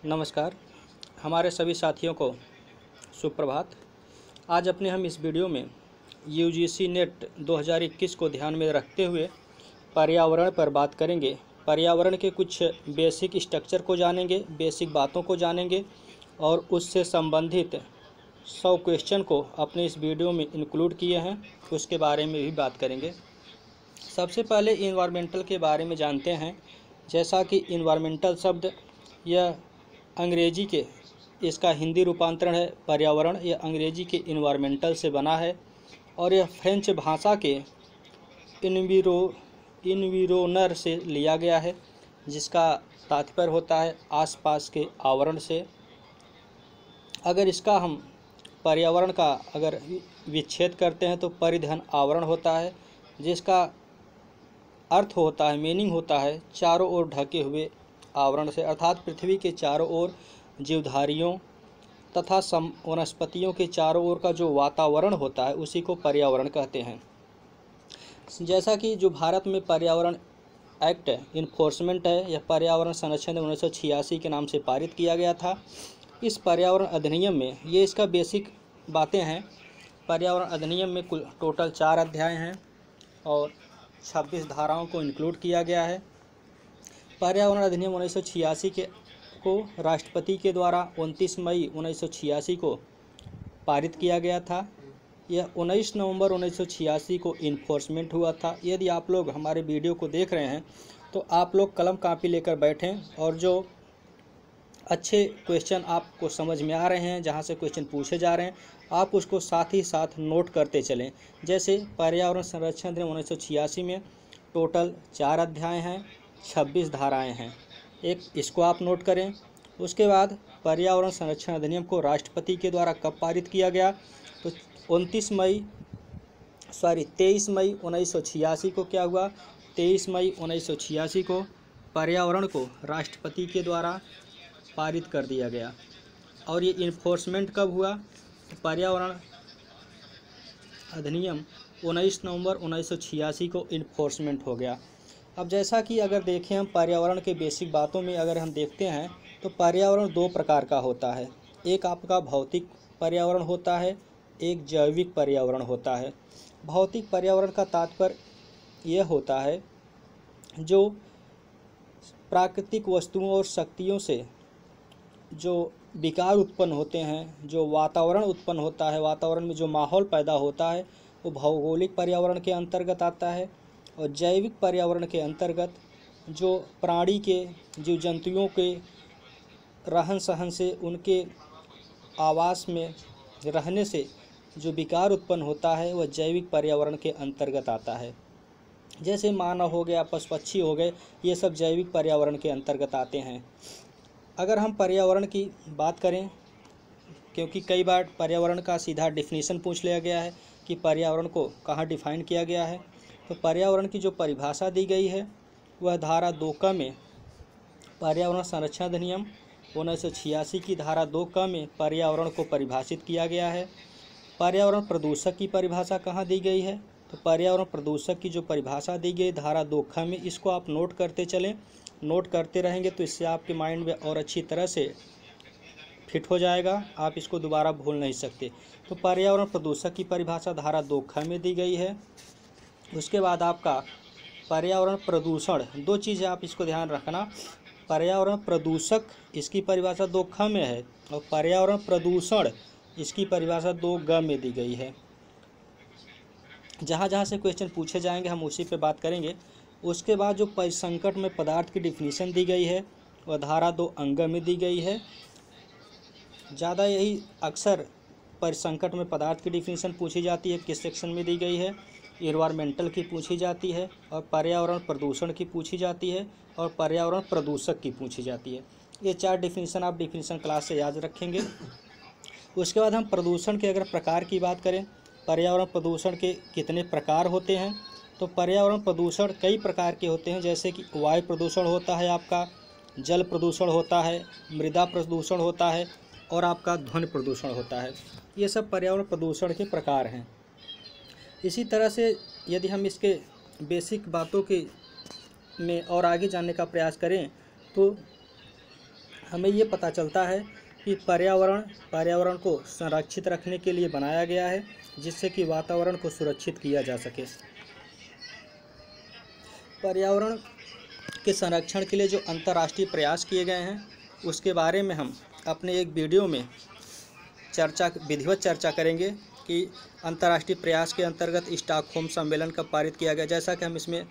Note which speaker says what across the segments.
Speaker 1: नमस्कार। हमारे सभी साथियों को सुप्रभात। आज अपने हम इस वीडियो में यूजीसी नेट 2021 को ध्यान में रखते हुए पर्यावरण पर बात करेंगे। पर्यावरण के कुछ बेसिक स्ट्रक्चर को जानेंगे, बेसिक बातों को जानेंगे और उससे संबंधित 100 क्वेश्चन को अपने इस वीडियो में इंक्लूड किए हैं, उसके बारे में भी बात करेंगे। सबसे पहले इन्वायरमेंटल के बारे में जानते हैं। जैसा कि इन्वायरमेंटल शब्द यह अंग्रेजी के इसका हिंदी रूपांतरण है पर्यावरण। यह अंग्रेजी के इन्वायरमेंटल से बना है और यह फ्रेंच भाषा के इन्विरोनर से लिया गया है, जिसका तात्पर्य होता है आसपास के आवरण से। अगर इसका हम पर्यावरण का अगर विच्छेद करते हैं तो परिधन आवरण होता है, जिसका अर्थ होता है, मीनिंग होता है चारों ओर ढके हुए आवरण से, अर्थात पृथ्वी के चारों ओर जीवधारियों तथा वनस्पतियों के चारों ओर का जो वातावरण होता है उसी को पर्यावरण कहते हैं। जैसा कि जो भारत में पर्यावरण एक्ट इन्फोर्समेंट है, यह पर्यावरण संरक्षण 1986 के नाम से पारित किया गया था। इस पर्यावरण अधिनियम में ये इसका बेसिक बातें हैं। पर्यावरण अधिनियम में कुल टोटल 4 अध्याय हैं और 26 धाराओं को इंक्लूड किया गया है। पर्यावरण अधिनियम 1986 को राष्ट्रपति के द्वारा 29 मई 1986 को पारित किया गया था। यह 19 नवंबर 1986 को इन्फोर्समेंट हुआ था। यदि आप लोग हमारे वीडियो को देख रहे हैं तो आप लोग कलम कापी लेकर बैठें और जो अच्छे क्वेश्चन आपको समझ में आ रहे हैं, जहां से क्वेश्चन पूछे जा रहे हैं, आप उसको साथ ही साथ नोट करते चलें। जैसे पर्यावरण संरक्षण अधिनियम 1986 में टोटल 4 अध्याय हैं, 26 धाराएं हैं। एक इसको आप नोट करें। उसके बाद पर्यावरण संरक्षण अधिनियम को राष्ट्रपति के द्वारा कब पारित किया गया, तो 23 मई 1986 को क्या हुआ, 23 मई 1986 को पर्यावरण को राष्ट्रपति के द्वारा पारित कर दिया गया। और ये इन्फोर्समेंट कब हुआ, तो पर्यावरण अधिनियम 19 नवंबर 1986 को इन्फोर्समेंट हो गया। अब जैसा कि अगर देखें हम पर्यावरण के बेसिक बातों में अगर हम देखते हैं तो पर्यावरण 2 प्रकार का होता है। एक आपका भौतिक पर्यावरण होता है, एक जैविक पर्यावरण होता है। भौतिक पर्यावरण का तात्पर्य यह होता है जो प्राकृतिक वस्तुओं और शक्तियों से जो विकार उत्पन्न होते हैं, जो वातावरण उत्पन्न होता है, वातावरण में जो माहौल पैदा होता है, वो भौगोलिक पर्यावरण के अंतर्गत आता है। और जैविक पर्यावरण के अंतर्गत जो प्राणी के, जीव जंतुओं के रहन सहन से, उनके आवास में रहने से जो विकार उत्पन्न होता है वह जैविक पर्यावरण के अंतर्गत आता है। जैसे मानव हो गया, पशु पक्षी हो गए, ये सब जैविक पर्यावरण के अंतर्गत आते हैं। अगर हम पर्यावरण की बात करें, क्योंकि कई बार पर्यावरण का सीधा डिफिनीशन पूछ लिया गया है कि पर्यावरण को कहाँ डिफाइन किया गया है, तो पर्यावरण की जो परिभाषा दी गई है वह धारा 2 क में पर्यावरण संरक्षण अधिनियम 1986 की धारा 2 क में पर्यावरण को परिभाषित किया गया है। पर्यावरण प्रदूषक की परिभाषा कहाँ दी गई है, तो पर्यावरण प्रदूषक की जो परिभाषा दी गई धारा 2 ख में, इसको आप नोट करते चलें। नोट करते रहेंगे तो इससे आपके माइंड में और अच्छी तरह से फिट हो जाएगा, आप इसको दोबारा भूल नहीं सकते। तो पर्यावरण प्रदूषक की परिभाषा धारा 2 ख में दी गई है। उसके बाद आपका पर्यावरण प्रदूषण, 2 चीज़ें आप इसको ध्यान रखना। पर्यावरण प्रदूषक इसकी परिभाषा 2 ख में है और पर्यावरण प्रदूषण इसकी परिभाषा 2 ग में दी गई है। जहाँ जहाँ से क्वेश्चन पूछे जाएंगे हम उसी पे बात करेंगे। उसके बाद जो परिसंकट में पदार्थ की डिफिनीशन दी गई है वह धारा 2 अंग में दी गई है। ज़्यादा यही अक्सर परिसंकट में पदार्थ की डिफिनीशन पूछी जाती है, किस सेक्शन में दी गई है, इन्वायरमेंटल की पूछी जाती है और पर्यावरण प्रदूषण की पूछी जाती है और पर्यावरण प्रदूषक की पूछी जाती है। ये 4 डिफिनीशन आप डिफिनीशन क्लास से याद रखेंगे। उसके बाद हम प्रदूषण के अगर प्रकार की बात करें, पर्यावरण प्रदूषण के कितने प्रकार होते हैं, तो पर्यावरण प्रदूषण कई प्रकार के होते हैं। जैसे कि वायु प्रदूषण होता है, आपका जल प्रदूषण होता है, मृदा प्रदूषण होता है और आपका ध्वनि प्रदूषण होता है। ये सब पर्यावरण प्रदूषण के प्रकार हैं। इसी तरह से यदि हम इसके बेसिक बातों के में और आगे जानने का प्रयास करें तो हमें ये पता चलता है कि पर्यावरण को संरक्षित रखने के लिए बनाया गया है, जिससे कि वातावरण को सुरक्षित किया जा सके। पर्यावरण के संरक्षण के लिए जो अंतर्राष्ट्रीय प्रयास किए गए हैं उसके बारे में हम अपने एक वीडियो में विधिवत चर्चा करेंगे कि अंतर्राष्ट्रीय प्रयास के अंतर्गत स्टॉकहोम सम्मेलन कब पारित किया गया। जैसा कि हम इसमें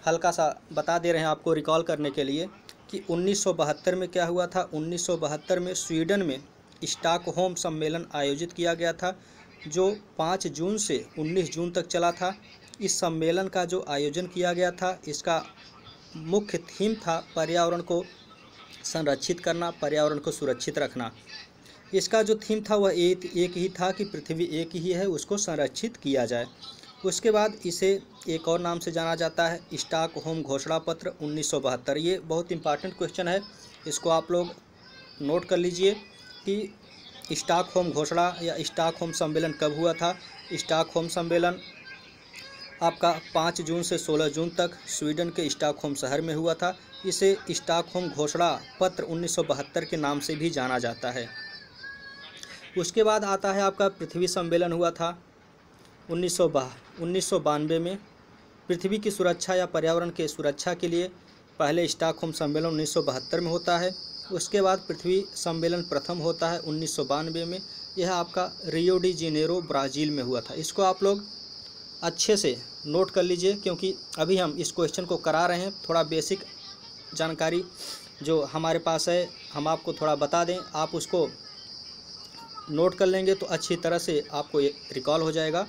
Speaker 1: हल्का सा बता दे रहे हैं आपको रिकॉल करने के लिए कि 1972 में क्या हुआ था। 1972 में स्वीडन में स्टॉकहोम सम्मेलन आयोजित किया गया था, जो 5 जून से 19 जून तक चला था। इस सम्मेलन का जो आयोजन किया गया था, इसका मुख्य थीम था पर्यावरण को संरक्षित करना, पर्यावरण को सुरक्षित रखना। इसका जो थीम था वह एक ही था कि पृथ्वी एक ही है, उसको संरक्षित किया जाए। उसके बाद इसे एक और नाम से जाना जाता है, स्टॉकहोम घोषणा पत्र 1972। ये बहुत इंपॉर्टेंट क्वेश्चन है, इसको आप लोग नोट कर लीजिए कि स्टॉकहोम घोषणा या स्टॉकहोम सम्मेलन कब हुआ था। स्टॉकहोम सम्मेलन आपका 5 जून से 16 जून तक स्वीडन के स्टॉकहोम शहर में हुआ था। इसे स्टॉकहोम घोषणा पत्र 1972 के नाम से भी जाना जाता है। उसके बाद आता है आपका पृथ्वी सम्मेलन हुआ था 1992 में। पृथ्वी की सुरक्षा या पर्यावरण के सुरक्षा के लिए पहले स्टॉकहोम सम्मेलन 1972 में होता है। उसके बाद पृथ्वी सम्मेलन प्रथम होता है 1992 में। यह आपका रियो डी जेनेरो ब्राज़ील में हुआ था। इसको आप लोग अच्छे से नोट कर लीजिए, क्योंकि अभी हम इस क्वेश्चन को करा रहे हैं। थोड़ा बेसिक जानकारी जो हमारे पास है हम आपको थोड़ा बता दें, आप उसको नोट कर लेंगे तो अच्छी तरह से आपको ये रिकॉल हो जाएगा।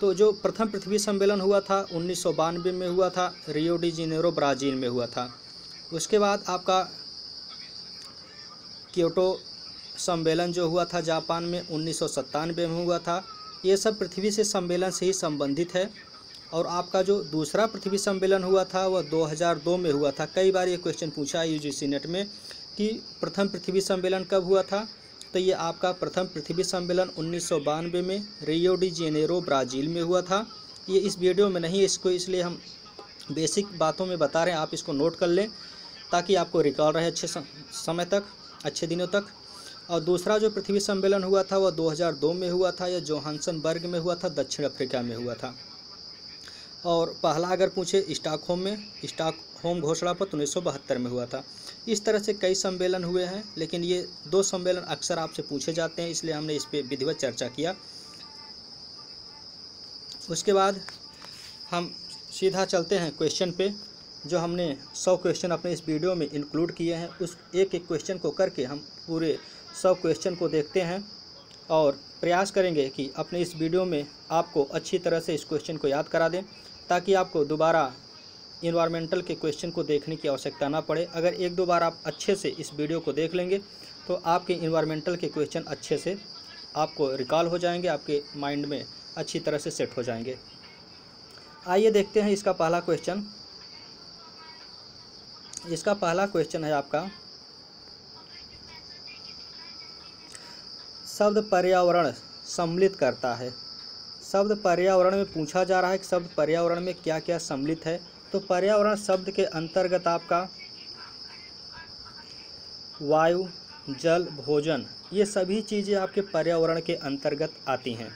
Speaker 1: तो जो प्रथम पृथ्वी सम्मेलन हुआ था 1992 में हुआ था, रियो डी जेनेरो ब्राज़ील में हुआ था। उसके बाद आपका क्योटो सम्मेलन जो हुआ था जापान में 1997 में हुआ था। ये सब पृथ्वी से सम्मेलन से ही संबंधित है। और आपका जो दूसरा पृथ्वी सम्मेलन हुआ था वह 2002 में हुआ था। कई बार ये क्वेश्चन पूछा है यूजीसी नेट में कि प्रथम पृथ्वी सम्मेलन कब हुआ था, तो ये आपका प्रथम पृथ्वी सम्मेलन 1992 में रियो डी जेनेरो ब्राज़ील में हुआ था। ये इस वीडियो में नहीं, इसको इसलिए हम बेसिक बातों में बता रहे हैं, आप इसको नोट कर लें ताकि आपको रिकॉल रहे अच्छे समय तक, अच्छे दिनों तक। और दूसरा जो पृथ्वी सम्मेलन हुआ था वह 2002 में हुआ था, यह जोहान्सनबर्ग में हुआ था, दक्षिण अफ्रीका में हुआ था। और पहला अगर पूछे स्टॉकहोम घोषणा पत्र 1972 में हुआ था। इस तरह से कई सम्मेलन हुए हैं, लेकिन ये 2 सम्मेलन अक्सर आपसे पूछे जाते हैं, इसलिए हमने इस पर विधिवत चर्चा किया। उसके बाद हम सीधा चलते हैं क्वेश्चन पे। जो हमने 100 क्वेश्चन अपने इस वीडियो में इंक्लूड किए हैं, उस एक एक क्वेश्चन को करके हम पूरे 100 क्वेश्चन को देखते हैं और प्रयास करेंगे कि अपने इस वीडियो में आपको अच्छी तरह से इस क्वेश्चन को याद करा दें, ताकि आपको दोबारा इन्वायरमेंटल के क्वेश्चन को देखने की आवश्यकता ना पड़े। अगर 1-2 बार आप अच्छे से इस वीडियो को देख लेंगे तो आपके इन्वायरमेंटल के क्वेश्चन अच्छे से आपको रिकॉल हो जाएंगे, आपके माइंड में अच्छी तरह से सेट हो जाएंगे। आइए देखते हैं इसका पहला क्वेश्चन। इसका पहला क्वेश्चन है आपका, शब्द पर्यावरण सम्मिलित करता है। शब्द पर्यावरण में पूछा जा रहा है कि शब्द पर्यावरण में क्या क्या सम्मिलित है। तो पर्यावरण शब्द के अंतर्गत आपका वायु, जल, भोजन, ये सभी चीज़ें आपके पर्यावरण के अंतर्गत आती हैं।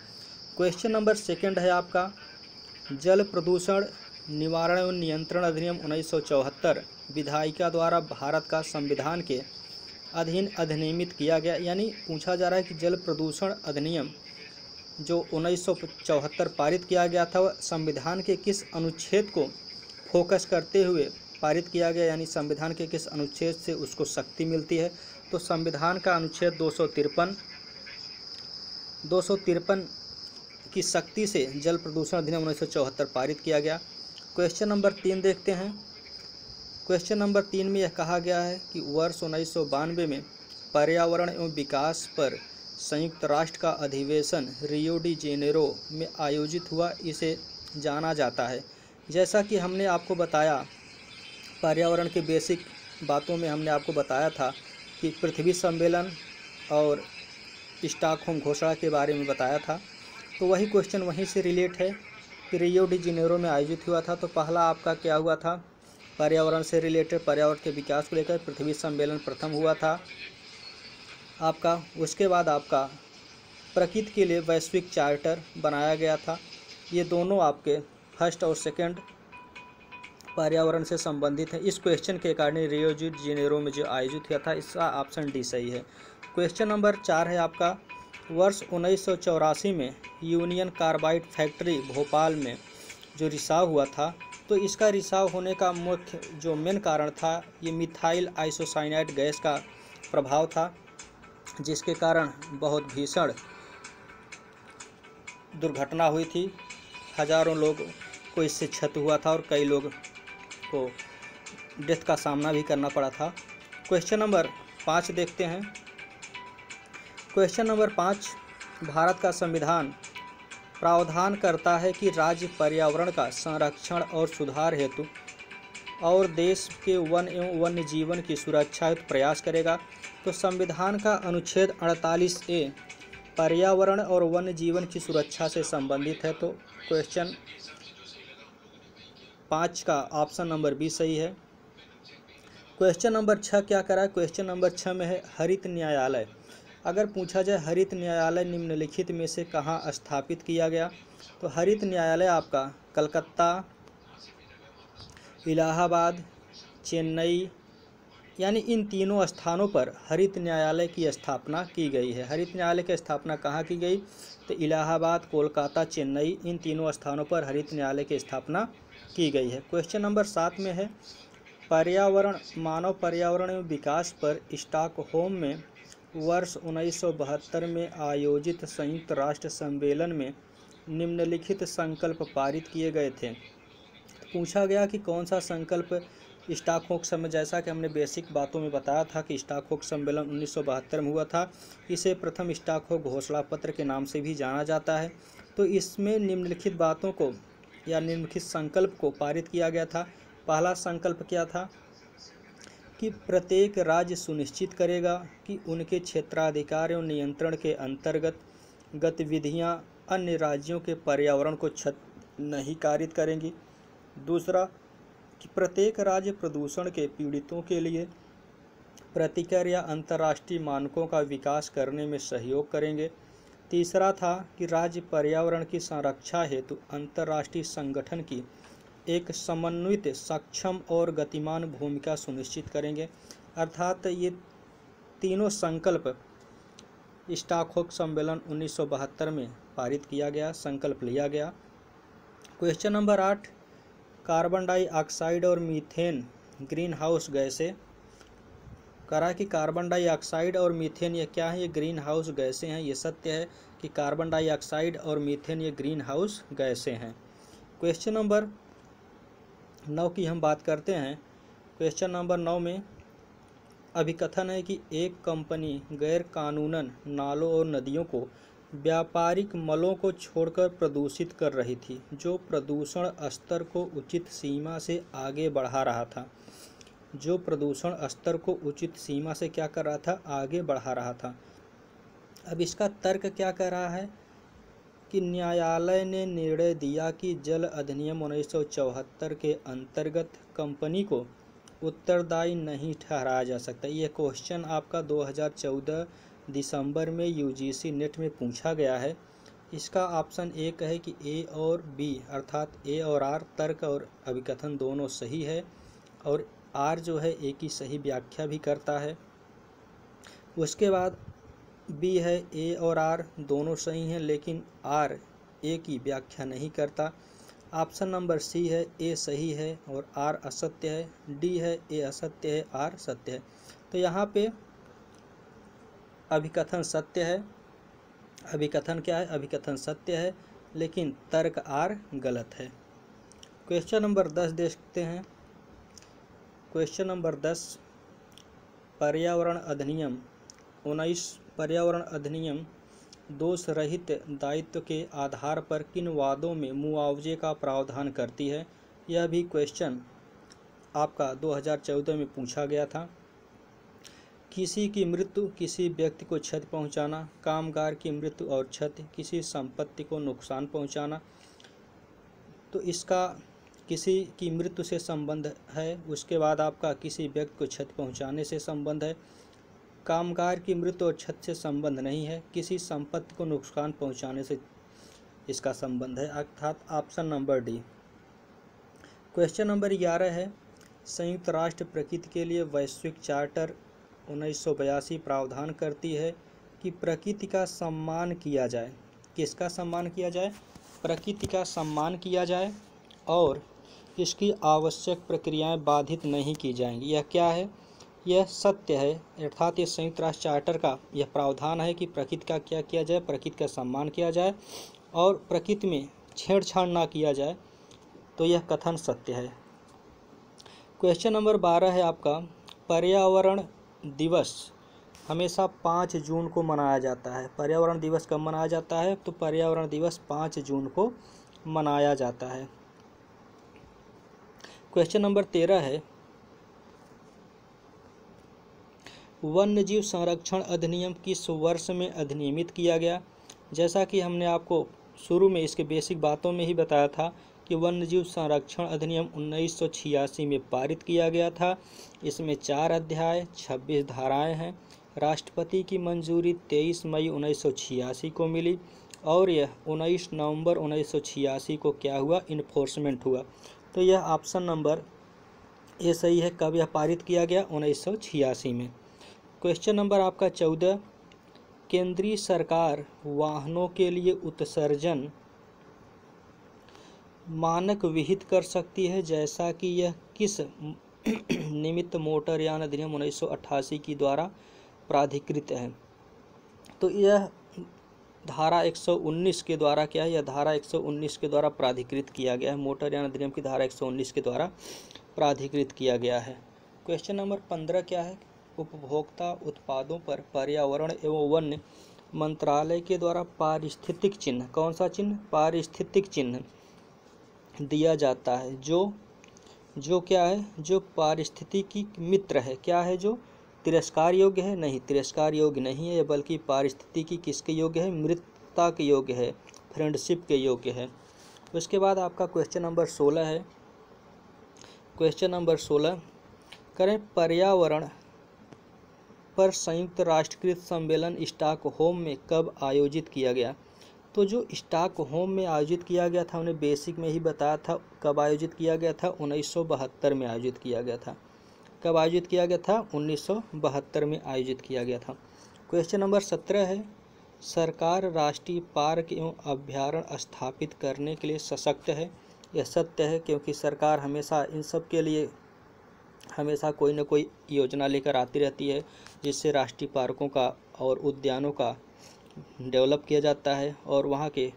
Speaker 1: क्वेश्चन नंबर 2 है आपका, जल प्रदूषण निवारण एवं नियंत्रण अधिनियम 1974 विधायिका द्वारा भारत का संविधान के अधीन अधिनियमित किया गया। यानी पूछा जा रहा है कि जल प्रदूषण अधिनियम जो 1974 पारित किया गया था, वह संविधान के किस अनुच्छेद को फोकस करते हुए पारित किया गया, यानी संविधान के किस अनुच्छेद से उसको शक्ति मिलती है। तो संविधान का अनुच्छेद 253 की शक्ति से जल प्रदूषण अधिनियम 1974 पारित किया गया। क्वेश्चन नंबर 3 देखते हैं। क्वेश्चन नंबर 3 में यह कहा गया है कि वर्ष 1992 में पर्यावरण एवं विकास पर संयुक्त राष्ट्र का अधिवेशन रियो डी जेनेरो में आयोजित हुआ, इसे जाना जाता है। जैसा कि हमने आपको बताया, पर्यावरण के बेसिक बातों में हमने आपको बताया था कि पृथ्वी सम्मेलन और स्टॉकहोम घोषणा के बारे में बताया था, तो वही क्वेश्चन वहीं से रिलेट है कि रियो डी जेनेरो में आयोजित हुआ था। तो पहला आपका क्या हुआ था पर्यावरण से रिलेटेड, पर्यावरण के विकास को लेकर पृथ्वी सम्मेलन प्रथम हुआ था आपका। उसके बाद आपका प्रकृति के लिए वैश्विक चार्टर बनाया गया था। ये दोनों आपके फर्स्ट और सेकंड पर्यावरण से संबंधित है। इस क्वेश्चन के अकॉर्डिंग रियो डी जेनेरो में जो आयोजित हुआ था, इसका ऑप्शन डी सही है। क्वेश्चन नंबर 4 है आपका, वर्ष 1984 में यूनियन कार्बाइड फैक्ट्री भोपाल में जो रिसाव हुआ था, तो इसका रिसाव होने का मुख्य जो मेन कारण था, ये मिथाइल आइसोसाइनाइड गैस का प्रभाव था, जिसके कारण बहुत भीषण दुर्घटना हुई थी। हजारों लोग को इससे क्षति हुआ था और कई लोग को डेथ का सामना भी करना पड़ा था। क्वेश्चन नंबर 5 देखते हैं। क्वेश्चन नंबर 5, भारत का संविधान प्रावधान करता है कि राज्य पर्यावरण का संरक्षण और सुधार हेतु और देश के वन एवं वन्य जीवन की सुरक्षा हेतु प्रयास करेगा। तो संविधान का अनुच्छेद 48A पर्यावरण और वन्य जीवन की सुरक्षा से संबंधित है। तो क्वेश्चन 5 का ऑप्शन नंबर बी सही है। क्वेश्चन नंबर 6 क्या करा है? क्वेश्चन नंबर 6 में है हरित न्यायालय। अगर पूछा जाए हरित न्यायालय निम्नलिखित में से कहाँ स्थापित किया गया, तो हरित न्यायालय आपका कलकत्ता, इलाहाबाद, चेन्नई, यानी इन तीनों स्थानों पर हरित न्यायालय की स्थापना की गई है। हरित न्यायालय की स्थापना कहाँ की गई? तो इलाहाबाद, कोलकाता, चेन्नई, इन तीनों स्थानों पर हरित न्यायालय की स्थापना की गई है। क्वेश्चन नंबर 7 में है पर्यावरण, मानव पर्यावरण एवं विकास पर स्टॉकहोम में वर्ष 1972 में आयोजित संयुक्त राष्ट्र सम्मेलन में निम्नलिखित संकल्प पारित किए गए थे। पूछा गया कि कौन सा संकल्प स्टॉकहोम सम्मेलन, जैसा कि हमने बेसिक बातों में बताया था कि स्टॉकहोम सम्मेलन 1972 में हुआ था। इसे प्रथम स्टॉकहोम घोषणा पत्र के नाम से भी जाना जाता है। तो इसमें निम्नलिखित बातों को या निम्नलिखित संकल्प को पारित किया गया था। पहला संकल्प क्या था कि प्रत्येक राज्य सुनिश्चित करेगा कि उनके क्षेत्राधिकार एवं नियंत्रण के अंतर्गत गतिविधियां अन्य राज्यों के पर्यावरण को क्षति नहीं कारित करेंगी। दूसरा कि प्रत्येक राज्य प्रदूषण के पीड़ितों के लिए प्रतिकर या अंतर्राष्ट्रीय मानकों का विकास करने में सहयोग करेंगे। तीसरा था कि राज्य पर्यावरण की संरक्षा हेतु अंतर्राष्ट्रीय संगठन की एक समन्वित, सक्षम और गतिमान भूमिका सुनिश्चित करेंगे। अर्थात ये तीनों संकल्प स्टॉकहोम सम्मेलन 1972 में पारित किया गया, संकल्प लिया गया। क्वेश्चन नंबर 8, कार्बन डाइऑक्साइड और मीथेन ग्रीन हाउस गैसें। करा कि कार्बन डाइऑक्साइड और मीथेन ये क्या है? ये ग्रीन हाउस गैसें हैं। ये सत्य है कि कार्बन डाइऑक्साइड और मीथेन ये ग्रीन हाउस गैसें हैं। क्वेश्चन नंबर 9 की हम बात करते हैं। क्वेश्चन नंबर 9 में अभिकथन है कि एक कंपनी गैर कानूनन नालों और नदियों को व्यापारिक मलों को छोड़कर प्रदूषित कर रही थी, जो प्रदूषण स्तर को उचित सीमा से आगे बढ़ा रहा था। जो प्रदूषण स्तर को उचित सीमा से क्या कर रहा था? आगे बढ़ा रहा था। अब इसका तर्क क्या कर रहा है कि न्यायालय ने निर्णय दिया कि जल अधिनियम 1974 के अंतर्गत कंपनी को उत्तरदायी नहीं ठहराया जा सकता। ये क्वेश्चन आपका 2014 दिसंबर में यूजीसी नेट में पूछा गया है। इसका ऑप्शन एक है कि ए और बी, अर्थात ए और आर, तर्क और अभिकथन दोनों सही है, और आर जो है ए की सही व्याख्या भी करता है। उसके बाद बी है ए और आर दोनों सही हैं, लेकिन आर ए की व्याख्या नहीं करता। ऑप्शन नंबर सी है ए सही है और आर असत्य है। डी है ए असत्य है, आर सत्य है। तो यहाँ पे अभिकथन सत्य है। अभिकथन क्या है? अभिकथन सत्य है, लेकिन तर्क आर गलत है। क्वेश्चन नंबर 10 देखते हैं। क्वेश्चन नंबर 10, पर्यावरण अधिनियम दोष रहित दायित्व के आधार पर किन वादों में मुआवजे का प्रावधान करती है? यह भी क्वेश्चन आपका 2014 में पूछा गया था। किसी की मृत्यु, किसी व्यक्ति को क्षति पहुंचाना, कामगार की मृत्यु और क्षति, किसी संपत्ति को नुकसान पहुंचाना। तो इसका किसी की मृत्यु से संबंध है। उसके बाद आपका किसी व्यक्ति को क्षति पहुंचाने से संबंध है। कामगार की मृत्यु और क्षति से संबंध नहीं है। किसी संपत्ति को नुकसान पहुंचाने से इसका संबंध है, अर्थात option number D. Question number 11 है, संयुक्त राष्ट्र प्रकृति के लिए वैश्विक चार्टर 1982 प्रावधान करती है कि प्रकृति का सम्मान किया जाए। किसका सम्मान किया जाए? प्रकृति का सम्मान किया जाए और इसकी आवश्यक प्रक्रियाएं बाधित नहीं की जाएंगी। यह क्या है? यह सत्य है, अर्थात ये संयुक्त राष्ट्र चार्टर का यह प्रावधान है कि प्रकृति का क्या किया जाए? प्रकृति का सम्मान किया जाए और प्रकृति में छेड़छाड़ ना किया जाए। तो यह कथन सत्य है। क्वेश्चन नंबर 12 है आपका, पर्यावरण दिवस हमेशा 5 जून को मनाया जाता है। पर्यावरण दिवस कब मनाया जाता है? तो पर्यावरण दिवस 5 जून को मनाया जाता है। क्वेश्चन नंबर 13 है, वन्यजीव संरक्षण अधिनियम किस वर्ष में अधिनियमित किया गया? जैसा कि हमने आपको शुरू में इसके बेसिक बातों में ही बताया था कि वन्यजीव संरक्षण अधिनियम 1986 में पारित किया गया था। इसमें 4 अध्याय 26 धाराएं हैं। राष्ट्रपति की मंजूरी 23 मई 1986 को मिली और यह 19 नवंबर 1986 को क्या हुआ? इन्फोर्समेंट हुआ। तो यह ऑप्शन नंबर ए सही है। कब यह पारित किया गया? 1986 में। क्वेश्चन नंबर आपका 14, केंद्रीय सरकार वाहनों के लिए उत्सर्जन मानक विहित कर सकती है, जैसा कि यह किस निमित्त मोटरयान अधिनियम 1988 की द्वारा प्राधिकृत है? तो यह धारा 119 के द्वारा क्या है? यह धारा 119 के द्वारा प्राधिकृत किया गया है। मोटरयान अधिनियम की धारा 119 के द्वारा प्राधिकृत किया गया है। क्वेश्चन नंबर 15 क्या है? उपभोक्ता उत्पादों पर पर्यावरण एवं वन मंत्रालय के द्वारा पारिस्थितिक चिन्ह, कौन सा चिन्ह? पारिस्थितिक चिन्ह दिया जाता है जो क्या है? जो पारिस्थितिकी मित्र है। क्या है? जो तिरस्कार योग्य है? नहीं, तिरस्कार योग्य नहीं है, बल्कि पारिस्थितिकी किसके योग्य है? मित्रता के योग्य है, फ्रेंडशिप के योग्य है। उसके बाद आपका क्वेश्चन नंबर 16 है। क्वेश्चन नंबर 16 करें, पर्यावरण पर संयुक्त राष्ट्रीय सम्मेलन स्टॉकहोम में कब आयोजित किया गया? तो जो स्टॉकहोम में आयोजित किया गया था, उन्हें बेसिक में ही बताया था। कब आयोजित किया गया था? 1972 में आयोजित किया गया था। कब आयोजित किया गया था? 1972 में आयोजित किया गया था। क्वेश्चन नंबर 17 है, सरकार राष्ट्रीय पार्क एवं अभ्यारण्य स्थापित करने के लिए सशक्त है। यह सत्य है, क्योंकि सरकार हमेशा इन सब के लिए हमेशा कोई न कोई योजना लेकर आती रहती है, जिससे राष्ट्रीय पार्कों का और उद्यानों का डेवलप किया जाता है और वहाँ के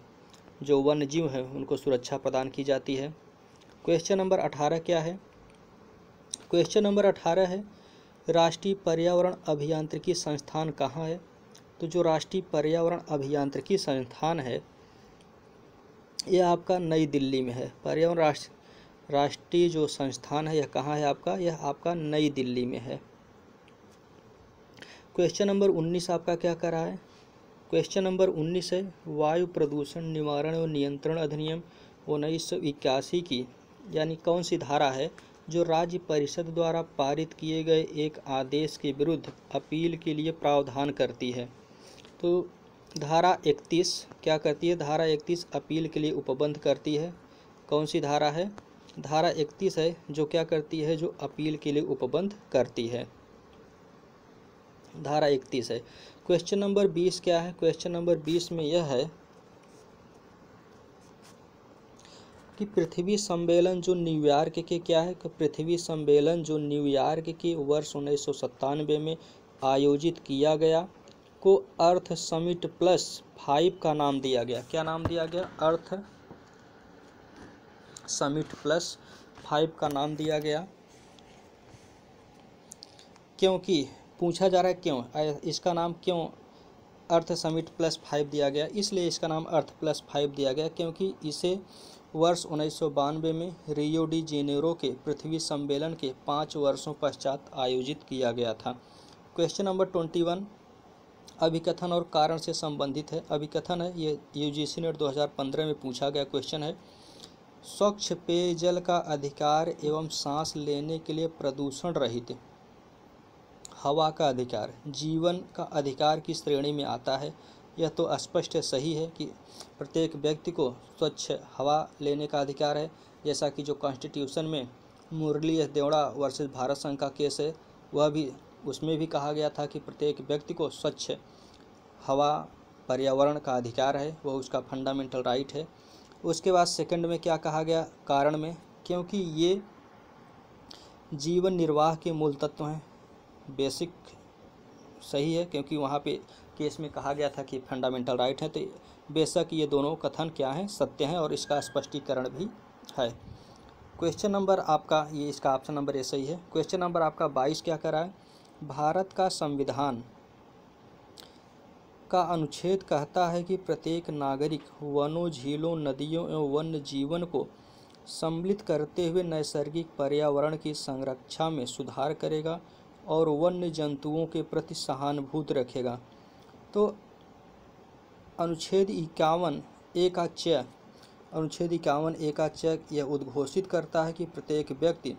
Speaker 1: जो वन्य जीव हैं उनको सुरक्षा प्रदान की जाती है। क्वेश्चन नंबर 18 क्या है? क्वेश्चन नंबर 18 है, राष्ट्रीय पर्यावरण अभियांत्रिकी संस्थान कहाँ है? तो जो राष्ट्रीय पर्यावरण अभियांत्रिकी संस्थान है यह आपका नई दिल्ली में है। पर्यावरण राष्ट्रीय जो संस्थान है यह कहाँ है आपका? यह आपका नई दिल्ली में है। क्वेश्चन नंबर 19 आपका क्या कर रहा है? क्वेश्चन नंबर 19 है, वायु प्रदूषण निवारण और नियंत्रण अधिनियम 1981 की यानी कौन सी धारा है जो राज्य परिषद द्वारा पारित किए गए एक आदेश के विरुद्ध अपील के लिए प्रावधान करती है? तो धारा 31 क्या करती है? धारा 31 अपील के लिए उपबंध करती है। कौन सी धारा है? धारा 31 है जो क्या करती है? जो अपील के लिए उपबंध करती है। धारा 31 है। क्वेश्चन नंबर 20 क्या है? क्वेश्चन नंबर 20 में यह है कि पृथ्वी सम्मेलन जो न्यूयॉर्क के क्या है? पृथ्वी सम्मेलन जो न्यूयॉर्क के वर्ष 1997 में आयोजित किया गया को अर्थ समिट +5 का नाम दिया गया। क्या नाम दिया गया? अर्थ समिट +5 का नाम दिया गया। क्योंकि पूछा जा रहा है क्यों इसका नाम क्यों अर्थ समिट +5 दिया गया? इसलिए इसका नाम अर्थ +5 दिया गया क्योंकि इसे वर्ष 1992 में रियो डी जेनेरो के पृथ्वी सम्मेलन के 5 वर्षों पश्चात आयोजित किया गया था। क्वेश्चन नंबर 21 अभिकथन और कारण से संबंधित है। अभिकथन है ये यूजीसी नेट 2015 में पूछा गया क्वेश्चन है। स्वच्छ पेयजल का अधिकार एवं सांस लेने के लिए प्रदूषण रहित हवा का अधिकार जीवन का अधिकार की श्रेणी में आता है। यह तो स्पष्ट सही है कि प्रत्येक व्यक्ति को स्वच्छ हवा लेने का अधिकार है, जैसा कि जो कॉन्स्टिट्यूशन में मुरली एस देवड़ा वर्सेस भारत संघ का केस है, वह भी उसमें भी कहा गया था कि प्रत्येक व्यक्ति को स्वच्छ हवा पर्यावरण का अधिकार है, वह उसका फंडामेंटल राइट है। उसके बाद सेकंड में क्या कहा गया कारण में, क्योंकि ये जीवन निर्वाह के मूल तत्व हैं। बेसिक सही है, क्योंकि वहाँ पे केस में कहा गया था कि फंडामेंटल राइट है, तो बेशक ये दोनों कथन क्या हैं, सत्य हैं और इसका स्पष्टीकरण भी है। क्वेश्चन नंबर आपका ये, इसका ऑप्शन नंबर ए सही है। क्वेश्चन नंबर आपका 22 क्या कर रहा है, भारत का संविधान का अनुच्छेद कहता है कि प्रत्येक नागरिक वनों, झीलों, नदियों एवं वन्य जीवन को सम्मिलित करते हुए नैसर्गिक पर्यावरण की संरक्षा में सुधार करेगा और वन्य जंतुओं के प्रति सहानुभूति रखेगा। तो अनुच्छेद 51 यह उद्घोषित करता है कि प्रत्येक व्यक्ति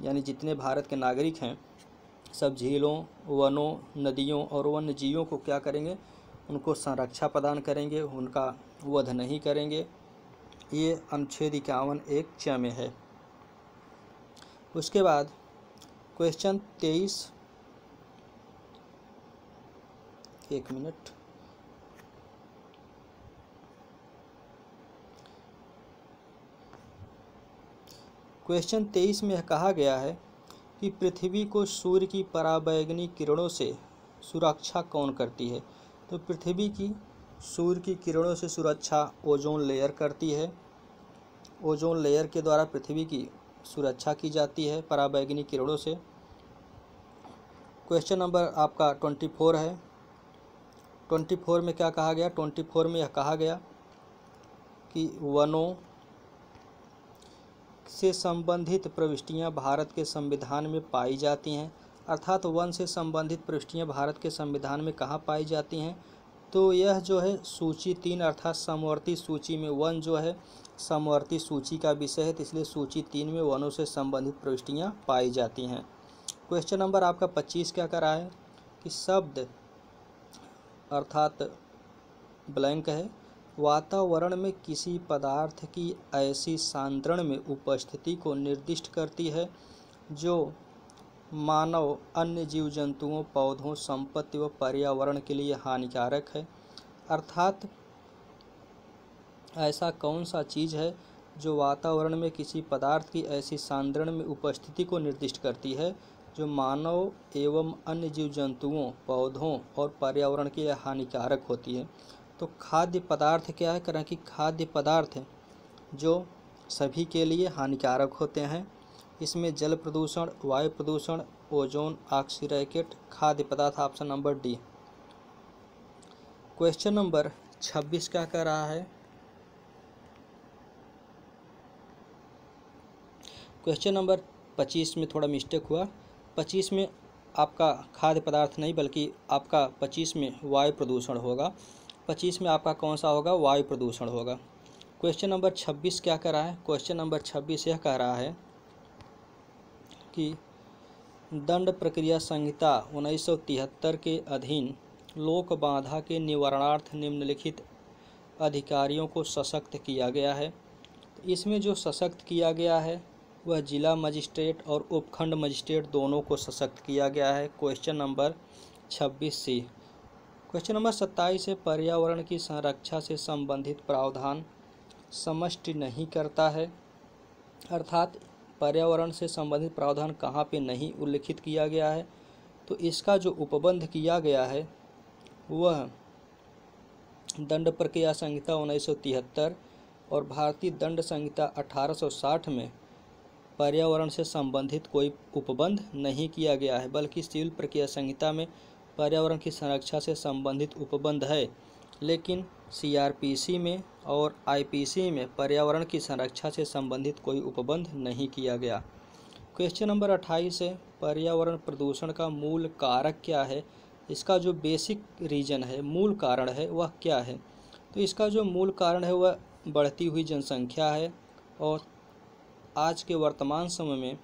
Speaker 1: यानी जितने भारत के नागरिक हैं सब झीलों, वनों, नदियों और वन्य जीवों को क्या करेंगे, उनको संरक्षा प्रदान करेंगे, उनका वध नहीं करेंगे। ये अनुच्छेद 51(1) में है। उसके बाद क्वेश्चन 23, एक मिनट, क्वेश्चन 23 में कहा गया है कि पृथ्वी को सूर्य की पराबैंगनी किरणों से सुरक्षा कौन करती है। तो पृथ्वी की सूर्य की किरणों से सुरक्षा ओजोन लेयर करती है। ओजोन लेयर के द्वारा पृथ्वी की सुरक्षा की जाती है पराबैंगनी किरणों से। क्वेश्चन नंबर आपका 24 है। 24 में क्या कहा गया, 24 में यह कहा गया कि वनों से संबंधित प्रविष्टियां भारत के संविधान में पाई जाती हैं। अर्थात वन से संबंधित प्रविष्टियां भारत के संविधान में कहाँ पाई जाती हैं, तो यह जो है सूची 3 अर्थात समवर्ती सूची में वन जो है समवर्ती सूची का विषय है, तो इसलिए सूची 3 में वनों से संबंधित प्रविष्टियां पाई जाती हैं। क्वेश्चन नंबर आपका 25 क्या कर रहा है कि शब्द अर्थात ब्लैंक है, वातावरण में किसी पदार्थ की ऐसी सांद्रण में उपस्थिति को निर्दिष्ट करती है जो मानव, अन्य जीव जंतुओं, पौधों, संपत्ति व पर्यावरण के लिए हानिकारक है। अर्थात ऐसा कौन सा चीज़ है जो वातावरण में किसी पदार्थ की ऐसी सांद्रण में उपस्थिति को निर्दिष्ट करती है जो मानव एवं अन्य जीव जंतुओं, पौधों और पर्यावरण के लिए हानिकारक होती है। तो खाद्य पदार्थ क्या है, कारण कि खाद्य पदार्थ जो सभी के लिए हानिकारक होते हैं। इसमें जल प्रदूषण, वायु प्रदूषण, ओजोन, ऑक्सीरेकेट, खाद्य पदार्थ, option number D. Question number 26 क्या कह रहा है, क्वेश्चन नंबर 25 में थोड़ा मिस्टेक हुआ। 25 में आपका खाद्य पदार्थ नहीं बल्कि आपका 25 में वायु प्रदूषण होगा। 25 में आपका कौन सा होगा, वायु प्रदूषण होगा। क्वेश्चन नंबर 26 क्या कह रहा है, क्वेश्चन नंबर 26 यह कह रहा है कि दंड प्रक्रिया संहिता 1973 के अधीन लोक बाधा के निवारणार्थ निम्नलिखित अधिकारियों को सशक्त किया गया है। तो इसमें जो सशक्त किया गया है वह जिला मजिस्ट्रेट और उपखंड मजिस्ट्रेट दोनों को सशक्त किया गया है। Question number 26C। Question number 27 है, पर्यावरण की संरक्षा से संबंधित प्रावधान समष्टि नहीं करता है। अर्थात पर्यावरण से संबंधित प्रावधान कहाँ पे नहीं उल्लिखित किया गया है, तो इसका जो उपबंध किया गया है वह दंड प्रक्रिया संहिता 1973 और भारतीय दंड संहिता 1860 में पर्यावरण से संबंधित कोई उपबंध नहीं किया गया है, बल्कि सिविल प्रक्रिया संहिता में पर्यावरण की संरक्षा से संबंधित उपबंध है, लेकिन CRPC में और IPC में पर्यावरण की संरक्षा से संबंधित कोई उपबंध नहीं किया गया। क्वेश्चन नंबर 28 है, पर्यावरण प्रदूषण का मूल कारक क्या है, इसका जो बेसिक रीजन है, मूल कारण है वह क्या है। तो इसका जो मूल कारण है वह बढ़ती हुई जनसंख्या है, और आज के वर्तमान समय में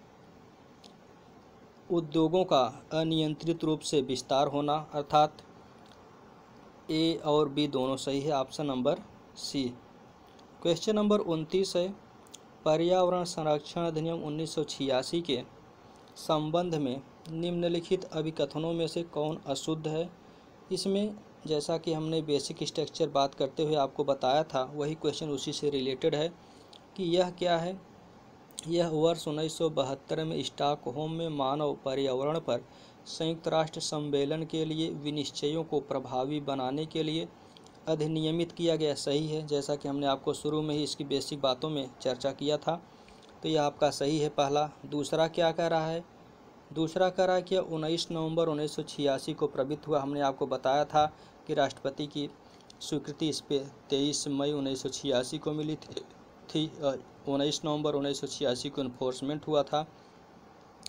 Speaker 1: उद्योगों का अनियंत्रित रूप से विस्तार होना, अर्थात ए और बी दोनों सही है, option number C. Question number 29 है, पर्यावरण संरक्षण अधिनियम 1986 के संबंध में निम्नलिखित अभिकथनों में से कौन अशुद्ध है। इसमें जैसा कि हमने बेसिक स्ट्रक्चर बात करते हुए आपको बताया था, वही क्वेश्चन उसी से रिलेटेड है कि यह क्या है। यह वर्ष 1972 में स्टॉकहोम में मानव पर्यावरण पर संयुक्त राष्ट्र सम्मेलन के लिए विनिश्चयों को प्रभावी बनाने के लिए अधिनियमित किया गया। सही है, जैसा कि हमने आपको शुरू में ही इसकी बेसिक बातों में चर्चा किया था, तो यह आपका सही है पहला। दूसरा क्या कह रहा है, दूसरा कह रहा है कि 19 नवंबर 1986 को प्रवृत्त हुआ। हमने आपको बताया था कि राष्ट्रपति की स्वीकृति इस पे 23 मई 1986 को मिली थी। 19 नवंबर 1986 को इन्फोर्समेंट हुआ था।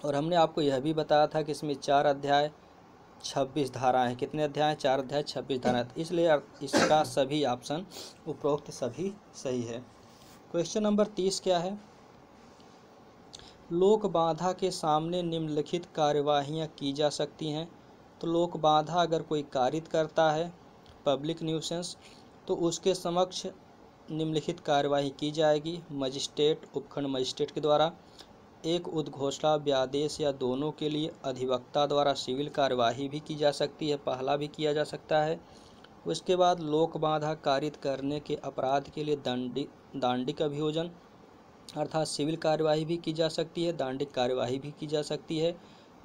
Speaker 1: और हमने आपको यह भी बताया था कि इसमें 4 अध्याय 26 धाराएँ हैं। कितने अध्याय? 4 अध्याय 26 धाराएँ। इसलिए इसका सभी ऑप्शन उपरोक्त सभी सही है। क्वेश्चन नंबर 30 क्या है, लोक बाधा के सामने निम्नलिखित कार्यवाहियाँ की जा सकती हैं। तो लोक बाधा अगर कोई कारित करता है, पब्लिक न्यूसेंस, तो उसके समक्ष निम्नलिखित कार्यवाही की जाएगी। मजिस्ट्रेट, उपखंड मजिस्ट्रेट के द्वारा, एक उद्घोषणा, व्यादेश या दोनों के लिए अधिवक्ता द्वारा सिविल कार्यवाही भी की जा सकती है, पहला भी किया जा सकता है। उसके बाद लोक बाधा कारित करने के अपराध के लिए दांडिक अभियोजन अर्थात सिविल कार्यवाही भी की जा सकती है, दांडिक कार्यवाही भी की जा सकती है।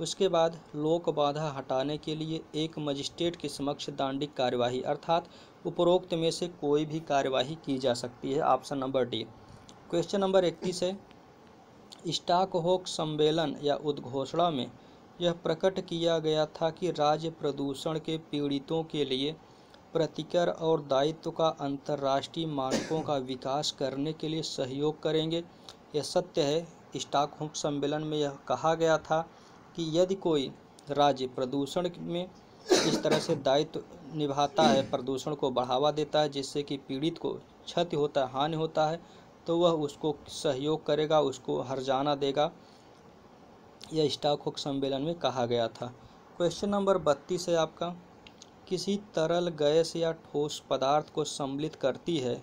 Speaker 1: उसके बाद लोक बाधा हटाने के लिए एक मजिस्ट्रेट के समक्ष दांडिक कार्यवाही अर्थात उपरोक्त में से कोई भी कार्यवाही की जा सकती है, option number D. Question number 31 है, स्टॉकहोम सम्मेलन या उद्घोषणा में यह प्रकट किया गया था कि राज्य प्रदूषण के पीड़ितों के लिए प्रतिकर और दायित्व का अंतर्राष्ट्रीय मानकों का विकास करने के लिए सहयोग करेंगे। यह सत्य है। स्टॉकहोम सम्मेलन में यह कहा गया था कि यदि कोई राज्य प्रदूषण में इस तरह से दायित्व निभाता है, प्रदूषण को बढ़ावा देता है जिससे कि पीड़ित को क्षति होता है, हानि होता है, तो वह उसको सहयोग करेगा, उसको हर्जाना देगा। यह स्टॉकहोम सम्मेलन में कहा गया था। क्वेश्चन नंबर 32 है आपका, किसी तरल, गैस या ठोस पदार्थ को सम्मिलित करती है,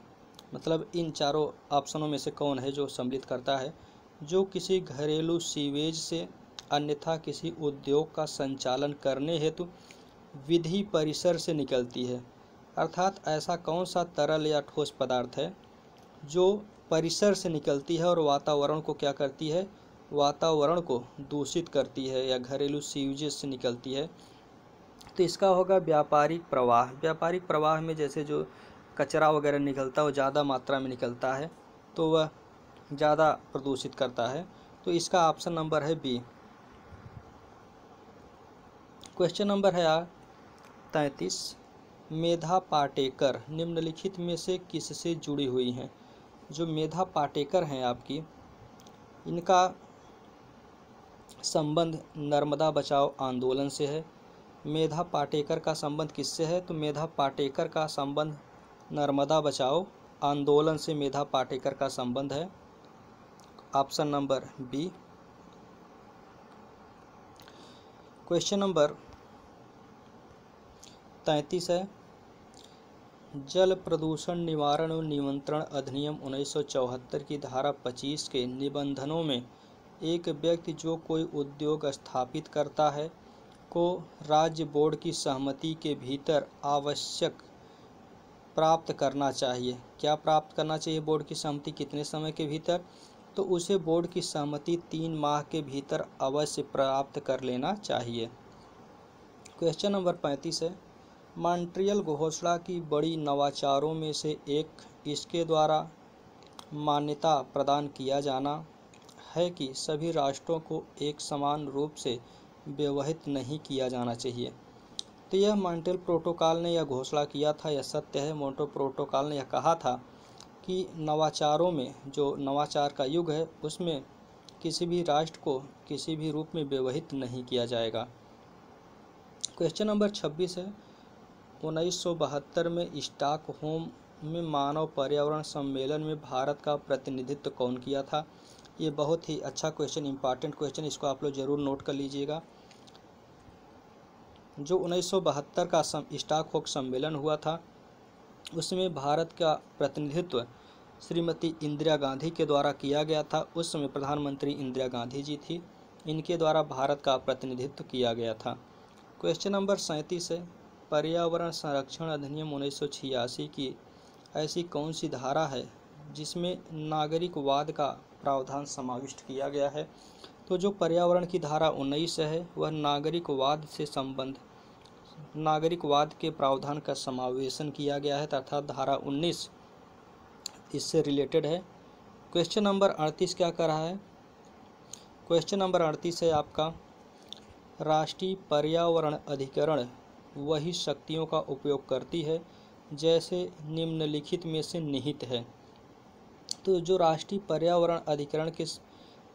Speaker 1: मतलब इन चारों ऑप्शनों में से कौन है जो सम्मिलित करता है, जो किसी घरेलू सीवेज से अन्यथा किसी उद्योग का संचालन करने हेतु विधि परिसर से निकलती है। अर्थात ऐसा कौन सा तरल या ठोस पदार्थ है जो परिसर से निकलती है और वातावरण को क्या करती है, वातावरण को दूषित करती है या घरेलू सीवेज से निकलती है। तो इसका होगा व्यापारिक प्रवाह। व्यापारिक प्रवाह में जैसे जो कचरा वगैरह निकलता है वो ज़्यादा मात्रा में निकलता है तो वह ज़्यादा प्रदूषित करता है। तो इसका ऑप्शन नंबर है बी। क्वेश्चन नंबर है 33, मेधा पाटेकर निम्नलिखित में से किससे जुड़ी हुई हैं। जो मेधा पाटेकर हैं आपकी, इनका संबंध नर्मदा बचाओ आंदोलन से है। मेधा पाटेकर का संबंध किससे है, तो मेधा पाटेकर का संबंध नर्मदा बचाओ आंदोलन से मेधा पाटेकर का संबंध है, option number B. Question number 33 है, जल प्रदूषण निवारण और नियंत्रण अधिनियम 1974 की धारा 25 के निबंधनों में एक व्यक्ति जो कोई उद्योग स्थापित करता है को राज्य बोर्ड की सहमति के भीतर आवश्यक प्राप्त करना चाहिए। क्या प्राप्त करना चाहिए बोर्ड की सहमति, कितने समय के भीतर, तो उसे बोर्ड की सहमति 3 माह के भीतर अवश्य प्राप्त कर लेना चाहिए। क्वेश्चन नंबर 35 है, मॉन्ट्रियल घोषणा की बड़ी नवाचारों में से एक इसके द्वारा मान्यता प्रदान किया जाना है कि सभी राष्ट्रों को एक समान रूप से व्यवहित नहीं किया जाना चाहिए। तो यह मॉन्ट्रियल प्रोटोकॉल ने यह घोषणा किया था, यह सत्य है। मॉन्ट्रियल प्रोटोकॉल ने यह कहा था कि नवाचारों में, जो नवाचार का युग है, उसमें किसी भी राष्ट्र को किसी भी रूप में व्यवहित नहीं किया जाएगा। क्वेश्चन नंबर 26 है, 1972 में स्टॉकहोम में मानव पर्यावरण सम्मेलन में भारत का प्रतिनिधित्व कौन किया था? ये बहुत ही अच्छा क्वेश्चन, इंपॉर्टेंट क्वेश्चन, इसको आप लोग ज़रूर नोट कर लीजिएगा। जो 1972 का स्टॉकहोम सम्मेलन हुआ था, उसमें भारत का प्रतिनिधित्व श्रीमती इंदिरा गांधी के द्वारा किया गया था। उस समय प्रधानमंत्री इंदिरा गांधी जी थी, इनके द्वारा भारत का प्रतिनिधित्व किया गया था। क्वेश्चन नंबर 37 है, पर्यावरण संरक्षण अधिनियम 1986 की ऐसी कौन सी धारा है जिसमें नागरिकवाद का प्रावधान समाविष्ट किया गया है? तो जो पर्यावरण की धारा 19 है वह नागरिकवाद के प्रावधान का समावेशन किया गया है, अर्थात धारा 19 इससे रिलेटेड है। क्वेश्चन नंबर 38 क्या कर रहा है? क्वेश्चन नंबर 38 है आपका, राष्ट्रीय पर्यावरण अधिकरण वही शक्तियों का उपयोग करती है जैसे निम्नलिखित में से निहित है। तो जो राष्ट्रीय पर्यावरण अधिकरण के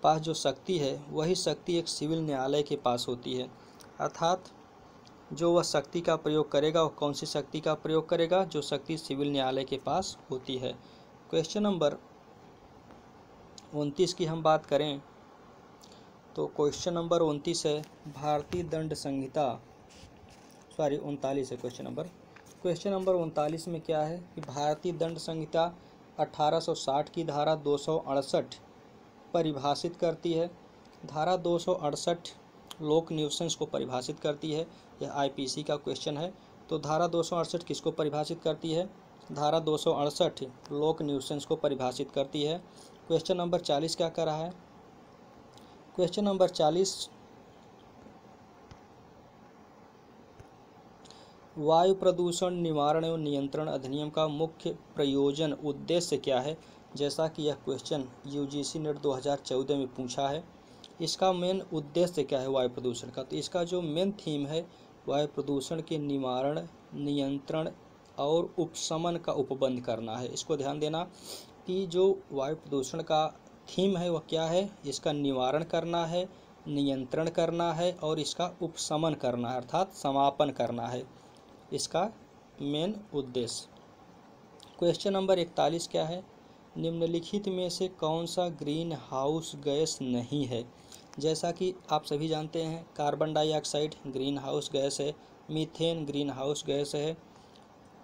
Speaker 1: पास जो शक्ति है वही शक्ति एक सिविल न्यायालय के पास होती है, अर्थात जो वह शक्ति का प्रयोग करेगा वह कौन सी शक्ति का प्रयोग करेगा? जो शक्ति सिविल न्यायालय के पास होती है। क्वेश्चन नंबर 29 की हम बात करें तो क्वेश्चन नंबर 29 है, भारतीय दंड संहिता 39 है क्वेश्चन नंबर 39 में क्या है कि भारतीय दंड संहिता 1860 की धारा 268 परिभाषित करती है। धारा 268 लोक न्यूसेंस को परिभाषित करती है। यह आईपीसी का क्वेश्चन है। तो धारा 268 किसको परिभाषित करती है? धारा 268 लोक न्यूसेंस को परिभाषित करती है। क्वेश्चन नंबर 40 क्या कर रहा है? क्वेश्चन नंबर 40, वायु प्रदूषण निवारण एवं नियंत्रण अधिनियम का मुख्य प्रयोजन उद्देश्य क्या है? जैसा कि यह क्वेश्चन यूजीसी नेट 2014 में पूछा है। इसका मेन उद्देश्य क्या है वायु प्रदूषण का? तो इसका जो मेन थीम है वायु प्रदूषण के निवारण, नियंत्रण और उपशमन का उपबंध करना है। इसको ध्यान देना कि जो वायु प्रदूषण का थीम है वह क्या है? इसका निवारण करना है, नियंत्रण करना है और इसका उपशमन करना है, अर्थात समापन करना है, इसका मेन उद्देश्य। क्वेश्चन नंबर 41 क्या है? निम्नलिखित में से कौन सा ग्रीन हाउस गैस नहीं है? जैसा कि आप सभी जानते हैं carbon dioxide green house gas है, मीथेन ग्रीन हाउस गैस है,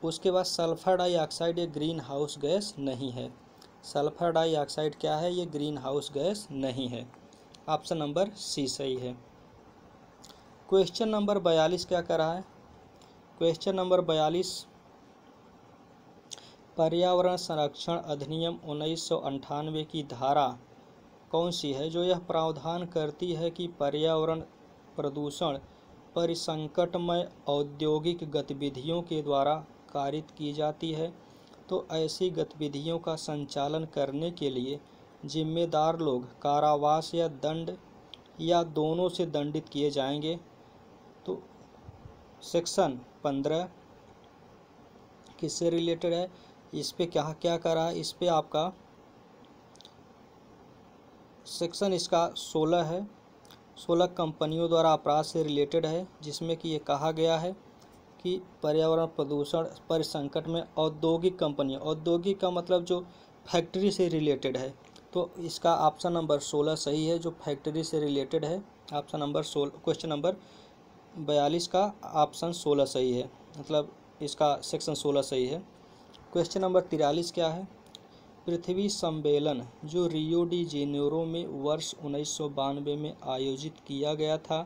Speaker 1: उसके बाद सल्फर डाइऑक्साइड ये ग्रीन हाउस गैस नहीं है। सल्फर डाइऑक्साइड क्या है? ये ग्रीन हाउस गैस नहीं है। ऑप्शन नंबर सी सही है। क्वेश्चन नंबर 42 क्या कर रहा है? क्वेश्चन नंबर 42, पर्यावरण संरक्षण अधिनियम 1998 की धारा कौन सी है जो यह प्रावधान करती है कि पर्यावरण प्रदूषण परिसंकटमय औद्योगिक गतिविधियों के द्वारा कारित की जाती है? तो ऐसी गतिविधियों का संचालन करने के लिए जिम्मेदार लोग कारावास या दंड या दोनों से दंडित किए जाएंगे। तो सेक्शन 15 किससे रिलेटेड है? इस पे क्या क्या करा है? इस पे आपका सेक्शन इसका 16 है। 16 कंपनियों द्वारा अपराध से रिलेटेड है, जिसमें कि ये कहा गया है कि पर्यावरण प्रदूषण परिसंकट में औद्योगिक कंपनियां, औद्योगिक का मतलब जो फैक्ट्री से रिलेटेड है, तो इसका ऑप्शन नंबर 16 सही है, जो फैक्ट्री से रिलेटेड है। ऑप्शन नंबर 16 क्वेश्चन नंबर 42 का ऑप्शन 16 सही है, मतलब इसका सेक्शन 16 सही है। क्वेश्चन नंबर 43 क्या है? पृथ्वी सम्मेलन जो रियो डी जेनेरो में वर्ष 1992 में आयोजित किया गया था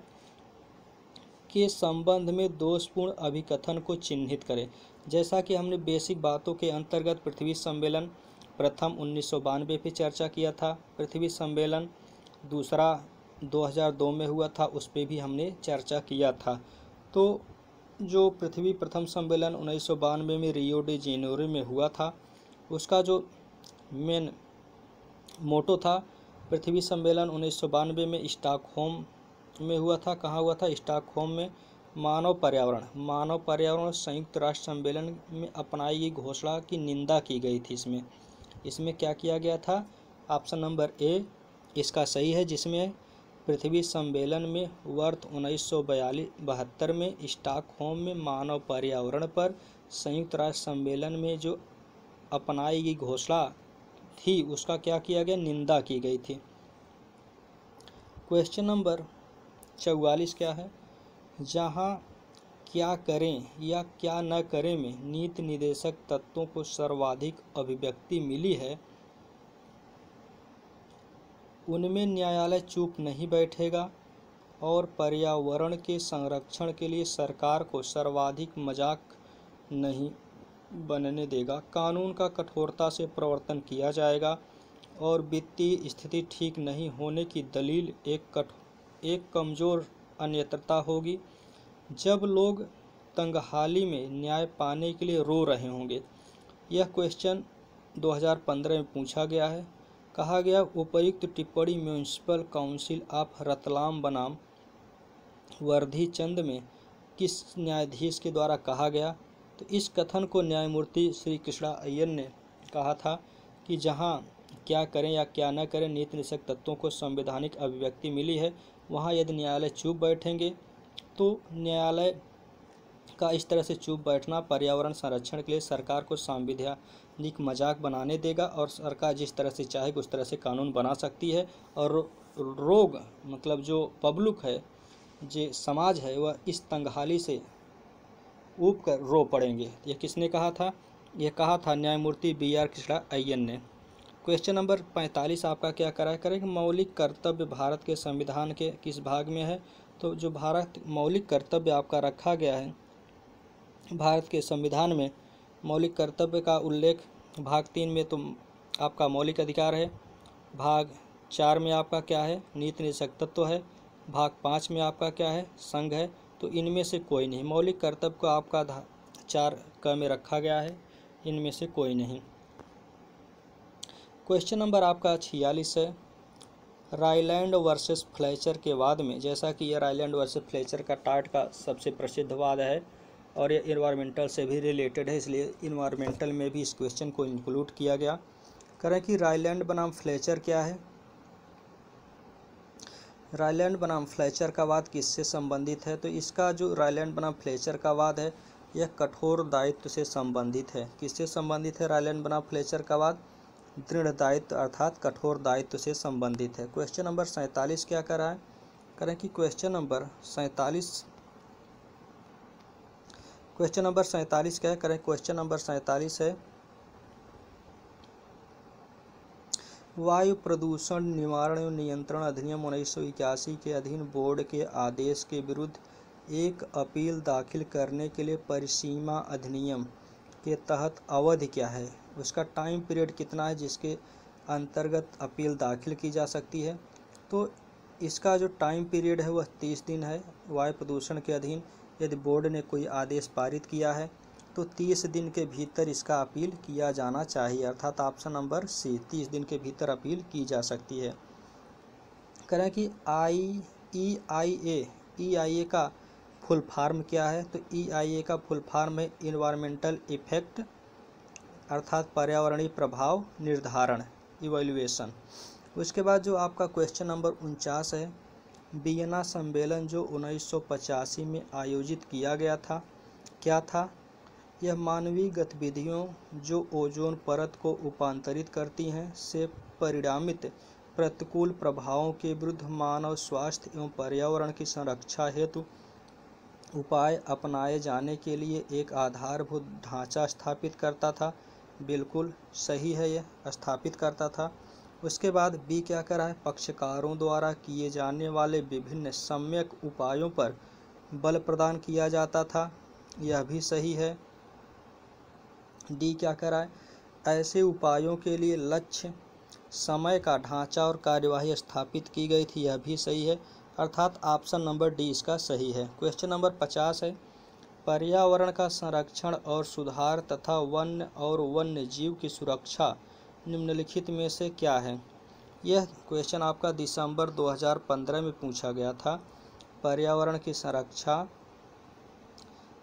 Speaker 1: के संबंध में दोषपूर्ण अभिकथन को चिन्हित करें। जैसा कि हमने बेसिक बातों के अंतर्गत पृथ्वी सम्मेलन प्रथम 1992 पे चर्चा किया था, पृथ्वी सम्मेलन दूसरा 2002 में हुआ था, उस पर भी हमने चर्चा किया था। तो जो पृथ्वी प्रथम सम्मेलन 1992 में रियो डी जेनेरो में हुआ था, उसका जो मेन मोटो था, पृथ्वी सम्मेलन 1992 में स्टॉकहोम में हुआ था। कहाँ हुआ था? स्टॉकहोम में। मानव पर्यावरण संयुक्त राष्ट्र सम्मेलन में अपनाई गई घोषणा की निंदा की गई थी। इसमें क्या किया गया था? ऑप्शन नंबर ए इसका सही है, जिसमें पृथ्वी सम्मेलन में वर्ष 1972 में स्टॉकहोम में मानव पर्यावरण पर संयुक्त राष्ट्र सम्मेलन में जो अपनाई गई घोषणा थी उसका क्या किया गया, निंदा की गई थी। क्वेश्चन नंबर 44 क्या है, जहां क्या करें या क्या न करें में नीति निर्देशक तत्वों को सर्वाधिक अभिव्यक्ति मिली है, उनमें न्यायालय चुप नहीं बैठेगा और पर्यावरण के संरक्षण के लिए सरकार को सर्वाधिक मजाक नहीं बनने देगा। कानून का कठोरता से प्रवर्तन किया जाएगा और वित्तीय स्थिति ठीक नहीं होने की दलील एक कमज़ोर अन्यत्रता होगी। जब लोग तंगहाली में न्याय पाने के लिए रो रहे होंगे। यह क्वेश्चन 2015 में पूछा गया है। कहा गया उपर्युक्त टिप्पणी म्यूनिसिपल काउंसिल ऑफ रतलाम बनाम वर्धी चंद में किस न्यायाधीश के द्वारा कहा गया, तो इस कथन को न्यायमूर्ति श्री कृष्णा अय्यर ने कहा था कि जहां क्या करें या क्या न करें नीति निर्देशक तत्वों को संवैधानिक अभिव्यक्ति मिली है, वहां यदि न्यायालय चुप बैठेंगे तो न्यायालय का इस तरह से चुप बैठना पर्यावरण संरक्षण के लिए सरकार को संवैधानिक मजाक बनाने देगा और सरकार जिस तरह से चाहेगी उस तरह से कानून बना सकती है और रोग मतलब जो पब्लिक है, जो समाज है, वह इस तंगहाली से ऊब कर रो पड़ेंगे। ये किसने कहा था, यह कहा था न्यायमूर्ति BR कृष्णा अय्यर ने। क्वेश्चन नंबर 45 आपका क्या करें मौलिक कर्तव्य भारत के संविधान के किस भाग में है, तो जो भारत मौलिक कर्तव्य आपका रखा गया है भारत के संविधान में, मौलिक कर्तव्य का उल्लेख भाग 3 में तो आपका मौलिक अधिकार है, भाग 4 में आपका क्या है, नीति निर्देशक तत्व है, भाग 5 में आपका क्या है, संघ है। तो इनमें से कोई नहीं, मौलिक कर्तव्य को आपका 4 क में रखा गया है, इनमें से कोई नहीं। क्वेश्चन नंबर आपका 46 है, रायलैंड वर्सेस फ्लेचर के वाद में, जैसा कि यह रायलैंड वर्सेस फ्लेचर का टाट का सबसे प्रसिद्ध वाद है और ये इन्वायरमेंटल से भी रिलेटेड है, इसलिए इन्वायरमेंटल में भी इस क्वेश्चन को इंक्लूड किया गया। करें कि रायलैंड बनाम फ्लेचर क्या है, रायलैंड बनाम फ्लेचर का वाद किससे संबंधित है, तो इसका जो रायलैंड बनाम फ्लेचर का वाद है यह कठोर दायित्व से संबंधित है। किससे संबंधित है रायलैंड बनाम फ्लेचर का वाद, दृढ़ दायित्व अर्थात कठोर दायित्व से संबंधित है। क्वेश्चन नंबर 47 क्या कर रहा है, करें कि क्वेश्चन नंबर 47 क्या है, करें क्वेश्चन नंबर 47 है, वायु प्रदूषण निवारण एवं नियंत्रण अधिनियम 1981 के अधीन बोर्ड के आदेश के विरुद्ध एक अपील दाखिल करने के लिए परिसीमा अधिनियम के तहत अवधि क्या है, उसका टाइम पीरियड कितना है जिसके अंतर्गत अपील दाखिल की जा सकती है। तो इसका जो टाइम पीरियड है वह 30 दिन है। वायु प्रदूषण के अधीन यदि बोर्ड ने कोई आदेश पारित किया है तो 30 दिन के भीतर इसका अपील किया जाना चाहिए, अर्थात ऑप्शन नंबर सी, 30 दिन के भीतर अपील की जा सकती है। करें कि EIA का फुल फॉर्म क्या है, तो EIA का फुल फॉर्म है इन्वायरमेंटल इफेक्ट अर्थात पर्यावरणीय प्रभाव निर्धारण, इवैल्यूएशन। उसके बाद जो आपका क्वेश्चन नंबर 49 है, वियना सम्मेलन जो 1985 में आयोजित किया गया था, क्या था, यह मानवीय गतिविधियों जो ओजोन परत को उपांतरित करती हैं से परिणामित प्रतिकूल प्रभावों के विरुद्ध मानव स्वास्थ्य एवं पर्यावरण की संरक्षा हेतु उपाय अपनाए जाने के लिए एक आधारभूत ढांचा स्थापित करता था। बिल्कुल सही है, यह स्थापित करता था। उसके बाद बी क्या करा है, पक्षकारों द्वारा किए जाने वाले विभिन्न सम्यक उपायों पर बल प्रदान किया जाता था, यह भी सही है। डी क्या करा है, ऐसे उपायों के लिए लक्ष्य, समय का ढांचा और कार्यवाही स्थापित की गई थी, यह भी सही है, अर्थात ऑप्शन नंबर डी इसका सही है। क्वेश्चन नंबर 50 है, पर्यावरण का संरक्षण और सुधार तथा वन्य और वन्य जीव की सुरक्षा निम्नलिखित में से क्या है। यह क्वेश्चन आपका दिसंबर 2015 में पूछा गया था। पर्यावरण की संरक्षा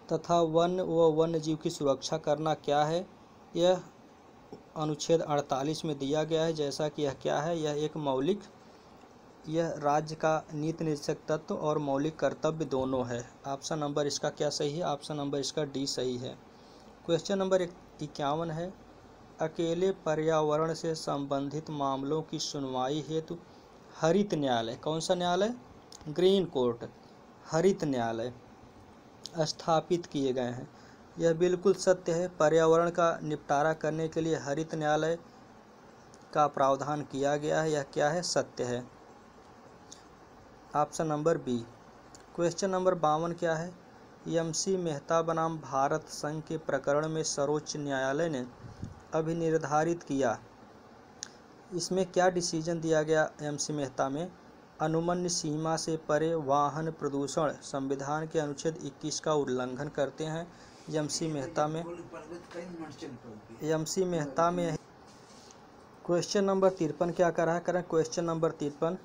Speaker 1: तथा वन्य व वन्य जीव की सुरक्षा करना क्या है, यह अनुच्छेद 48 में दिया गया है। जैसा कि यह क्या है, यह एक मौलिक, यह राज्य का नीति निर्देशक तत्व और मौलिक कर्तव्य दोनों है। ऑप्शन नंबर इसका क्या सही है, ऑप्शन नंबर इसका डी सही है। क्वेश्चन नंबर 51 है, अकेले पर्यावरण से संबंधित मामलों की सुनवाई हेतु हरित न्यायालय, कौन सा न्यायालय, ग्रीन कोर्ट, हरित न्यायालय स्थापित किए गए हैं। यह बिल्कुल सत्य है। पर्यावरण का निपटारा करने के लिए हरित न्यायालय का प्रावधान किया गया है। यह क्या है, सत्य है। Option number B. Question number 52 क्या है, एम.सी. मेहता बनाम भारत संघ के प्रकरण में सर्वोच्च न्यायालय ने अभिनिर्धारित किया, इसमें क्या डिसीजन दिया गया एम.सी. मेहता में, अनुमन्य सीमा से परे वाहन प्रदूषण संविधान के अनुच्छेद 21 का उल्लंघन करते हैं। एम.सी. मेहता में क्वेश्चन नंबर 53 क्या कर रहा है, करें क्वेश्चन नंबर 53,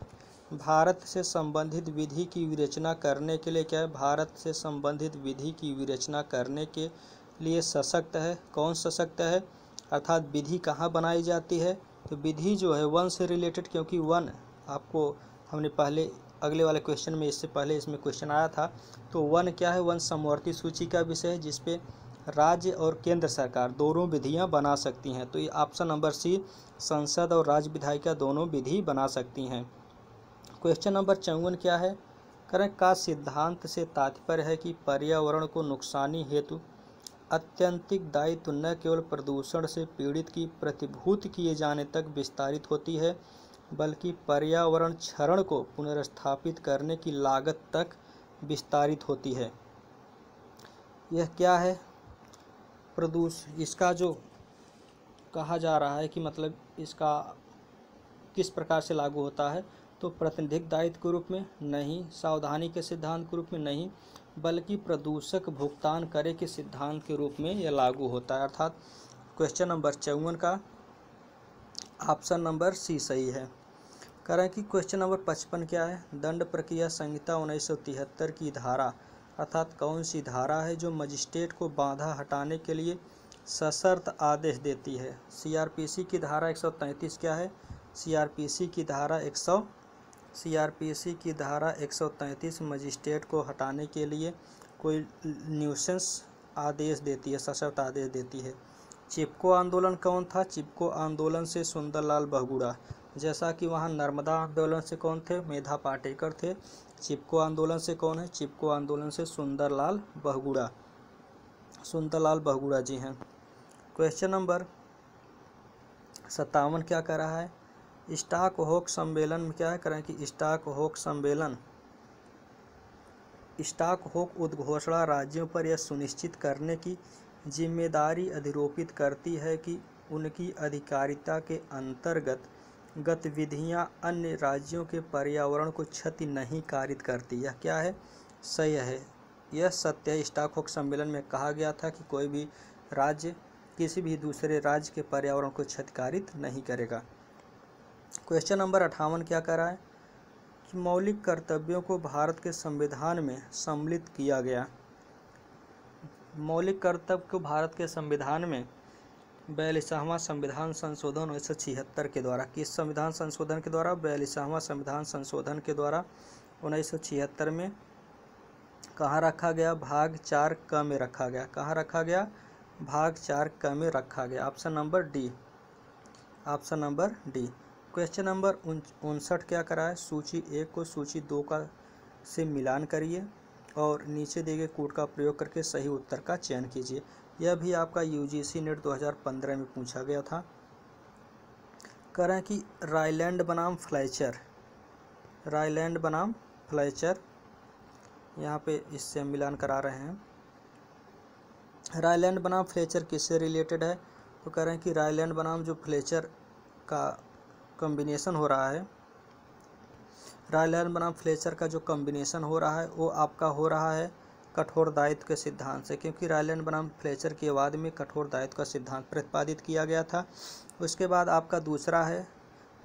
Speaker 1: भारत से संबंधित विधि की विवेचना करने के लिए क्या है, भारत से संबंधित विधि की विवेचना करने के लिए सशक्त है। कौन सशक्त है, अर्थात विधि कहाँ बनाई जाती है, तो विधि जो है वन से रिलेटेड, क्योंकि वन आपको हमने पहले अगले वाले क्वेश्चन में, इससे पहले इसमें क्वेश्चन आया था, तो वन क्या है, वन समवर्ती सूची का विषय है जिसपे राज्य और केंद्र सरकार दोनों विधियां बना सकती हैं। तो ये ऑप्शन नंबर सी, संसद और राज्य विधायिका दोनों विधि बना सकती हैं। क्वेश्चन नंबर 54 क्या है, करें का सिद्धांत से तात्पर्य है कि पर्यावरण को नुकसानी हेतु अत्यंतिक दायित्व न केवल प्रदूषण से पीड़ित की प्रतिभूति किए जाने तक विस्तारित होती है, बल्कि पर्यावरण क्षरण को पुनर्स्थापित करने की लागत तक विस्तारित होती है। यह क्या है, इसका जो कहा जा रहा है कि मतलब इसका किस प्रकार से लागू होता है, तो प्रतिनिधिक दायित्व के रूप में नहीं, सावधानी के सिद्धांत के रूप में नहीं, बल्कि प्रदूषक भुगतान करे के सिद्धांत के रूप में यह लागू होता है। अर्थात क्वेश्चन नंबर 54 का ऑप्शन नंबर सी सही है। करें कि क्वेश्चन नंबर 55 क्या है, दंड प्रक्रिया संहिता 1973 की धारा, अर्थात कौन सी धारा है जो मजिस्ट्रेट को बाधा हटाने के लिए सशर्त आदेश देती है। सीआरपीसी की धारा 133 क्या है, सीआरपीसी की धारा 133 मजिस्ट्रेट को हटाने के लिए कोई न्यूसेंस आदेश देती है, सशर्त आदेश देती है। चिपको आंदोलन कौन था, चिपको आंदोलन से सुंदरलाल बहुगुणा, जैसा कि वहाँ नर्मदा आंदोलन से कौन थे, मेधा पाटेकर थे। चिपको आंदोलन से कौन है, चिपको आंदोलन से सुंदरलाल बहुगुणा जी हैं। क्वेश्चन नंबर 57 क्या कर रहा है, स्टॉकहोम सम्मेलन में क्या है, करें कि स्टॉकहोम उद्घोषणा राज्यों पर यह सुनिश्चित करने की जिम्मेदारी अधिरोपित करती है कि उनकी अधिकारिता के अंतर्गत गतिविधियां अन्य राज्यों के पर्यावरण को क्षति नहीं कारित करती। यह क्या है, सही है, यह सत्य है। स्टॉकहोम सम्मेलन में कहा गया था कि कोई भी राज्य किसी भी दूसरे राज्य के पर्यावरण को क्षतिकारित नहीं करेगा। क्वेश्चन नंबर 58 क्या कह रहा है कि मौलिक कर्तव्यों को भारत के संविधान में सम्मिलित किया गया। मौलिक कर्तव्य को भारत के संविधान में 42वां संविधान संशोधन 1976 के द्वारा, किस संविधान संशोधन के द्वारा, 42वां संविधान संशोधन के द्वारा 1976 में कहाँ रखा गया, भाग 4 क में रखा गया। कहाँ रखा गया, भाग 4 क में रखा गया। Option number D, option number D. Question number 59 क्या करा है, सूची 1 को सूची 2 का से मिलान करिए और नीचे दिए गए कोड का प्रयोग करके सही उत्तर का चयन कीजिए। यह भी आपका यूजीसी नेट 2015 में पूछा गया था। करें कि रायलैंड बनाम फ्लेचर, यहाँ पे इससे मिलान करा रहे हैं। रायलैंड बनाम फ्लेचर किससे रिलेटेड है, तो करें कि रायलैंड बनाम जो फ्लेचर का कॉम्बिनेशन हो रहा है, रायलैंड बनाम फ्लेचर का जो कॉम्बिनेशन हो रहा है वो आपका हो रहा है कठोर दायित्व के सिद्धांत से, क्योंकि रायलैंड बनाम फ्लेचर के बाद में कठोर दायित्व का सिद्धांत प्रतिपादित किया गया था। उसके बाद आपका दूसरा है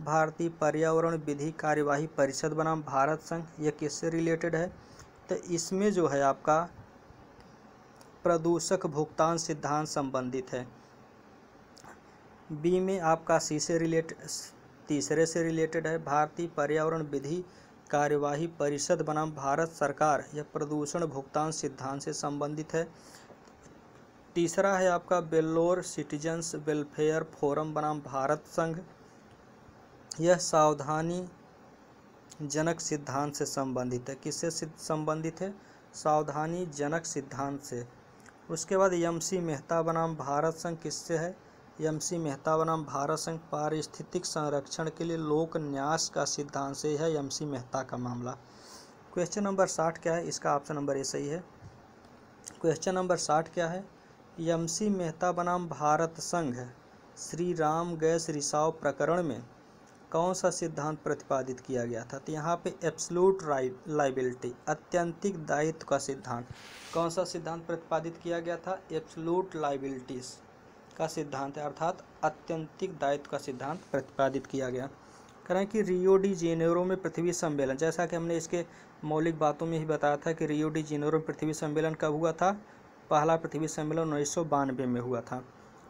Speaker 1: भारतीय पर्यावरण विधि कार्यवाही परिषद बनाम भारत संघ, ये किससे रिलेटेड है, तो इसमें जो है आपका प्रदूषक भुगतान सिद्धांत संबंधित है। बी में आपका सी से तीसरे से रिलेटेड है, भारतीय पर्यावरण विधि कार्यवाही परिषद बनाम भारत सरकार, यह प्रदूषण भुगतान सिद्धांत से संबंधित है। तीसरा है आपका वेल्लोर सिटीजन्स वेलफेयर फोरम बनाम भारत संघ। यह सावधानी जनक सिद्धांत से संबंधित है। किससे संबंधित है? सावधानी जनक सिद्धांत से। उसके बाद यमसी मेहता बनाम भारत संघ किससे है? यमसी मेहता बनाम भारत संघ पारिस्थितिक संरक्षण के लिए लोक न्यास का सिद्धांत से है यमसी मेहता का मामला। क्वेश्चन नंबर 60 क्या है? इसका ऑप्शन नंबर ए सही है। क्वेश्चन नंबर 60 क्या है? यमसी मेहता बनाम भारत संघ श्री राम गैस रिसाव प्रकरण में कौन सा सिद्धांत प्रतिपादित किया गया था? तो यहाँ पे एब्सोल्यूट लायबिलिटी, अत्यंतिक दायित्व का सिद्धांत। कौन सा सिद्धांत प्रतिपादित किया गया था? एब्सोल्यूट लायबिलिटीज का सिद्धांत है, अर्थात अत्यंतिक दायित्व का सिद्धांत प्रतिपादित किया गया। करें कि रियो डी जेनेरो में पृथ्वी सम्मेलन, जैसा कि हमने इसके मौलिक बातों में ही बताया था कि रियो डी जेनेरो में पृथ्वी सम्मेलन कब हुआ था? पहला पृथ्वी सम्मेलन 1992 में हुआ था।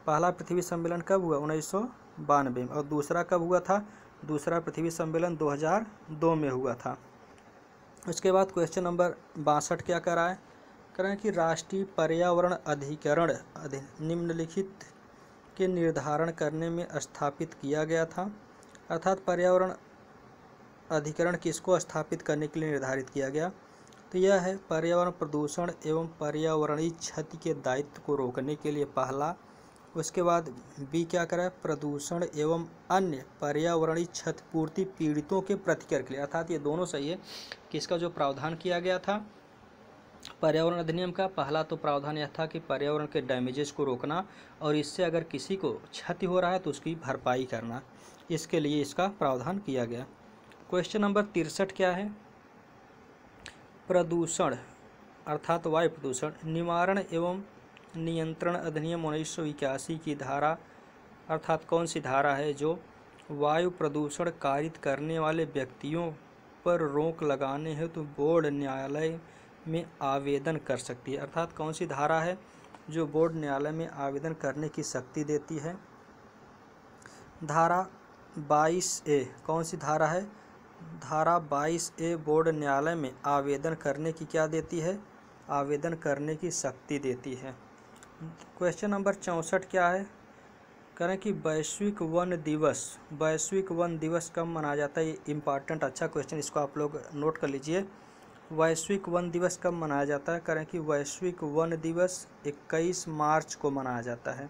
Speaker 1: पहला पृथ्वी सम्मेलन कब हुआ? 1992 में। और दूसरा कब हुआ था? दूसरा पृथ्वी सम्मेलन 2002 में हुआ था। उसके बाद क्वेश्चन नंबर 62 क्या कर रहा है? करें कि राष्ट्रीय पर्यावरण अधिकरण निम्नलिखित के निर्धारण करने में स्थापित किया गया था। अर्थात पर्यावरण अधिकरण किसको स्थापित करने के लिए निर्धारित किया गया? तो यह है पर्यावरण प्रदूषण एवं पर्यावरणीय क्षति के दायित्व को रोकने के लिए पहला। उसके बाद बी क्या करा? प्रदूषण एवं अन्य पर्यावरणीय क्षतिपूर्ति पीड़ितों के प्रतिकर के लिए। अर्थात ये दोनों सही है। किसका जो प्रावधान किया गया था पर्यावरण अधिनियम का? पहला तो प्रावधान यह था कि पर्यावरण के डैमेजेस को रोकना और इससे अगर किसी को क्षति हो रहा है तो उसकी भरपाई करना, इसके लिए इसका प्रावधान किया गया। क्वेश्चन नंबर 63 क्या है? प्रदूषण अर्थात वायु प्रदूषण निवारण एवं नियंत्रण अधिनियम 1981 की धारा, अर्थात कौन सी धारा है जो वायु प्रदूषण कारित करने वाले व्यक्तियों पर रोक लगाने हेतु बोर्ड न्यायालय में आवेदन कर सकती है? अर्थात कौन सी धारा है जो बोर्ड न्यायालय में आवेदन करने की शक्ति देती है? धारा 22A। कौन सी धारा है? धारा 22A बोर्ड न्यायालय में आवेदन करने की क्या देती है? आवेदन करने की शक्ति देती है। क्वेश्चन नंबर 64 क्या है? करें कि वैश्विक वन दिवस कब मनाया जाता है? ये इम्पॉर्टेंट अच्छा क्वेश्चन, इसको आप लोग नोट कर लीजिए। वैश्विक वन दिवस कब मनाया जाता है? करें कि वैश्विक वन दिवस 21 मार्च को मनाया जाता है।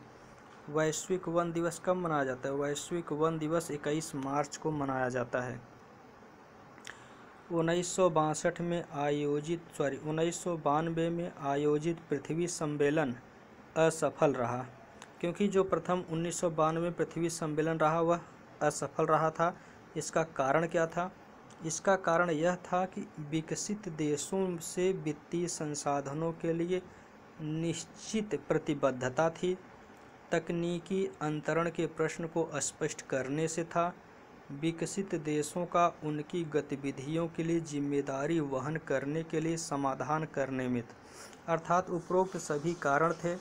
Speaker 1: वैश्विक वन दिवस कब मनाया जाता है? वैश्विक वन दिवस 21 मार्च को मनाया जाता है। 1992 में आयोजित पृथ्वी सम्मेलन असफल रहा, क्योंकि जो प्रथम 1992 में पृथ्वी सम्मेलन रहा वह असफल रहा था। इसका कारण क्या था? इसका कारण यह था कि विकसित देशों से वित्तीय संसाधनों के लिए निश्चित प्रतिबद्धता थी, तकनीकी अंतरण के प्रश्न को स्पष्ट करने से था, विकसित देशों का उनकी गतिविधियों के लिए जिम्मेदारी वहन करने के लिए समाधान करने में था। अर्थात उपरोक्त सभी कारण थे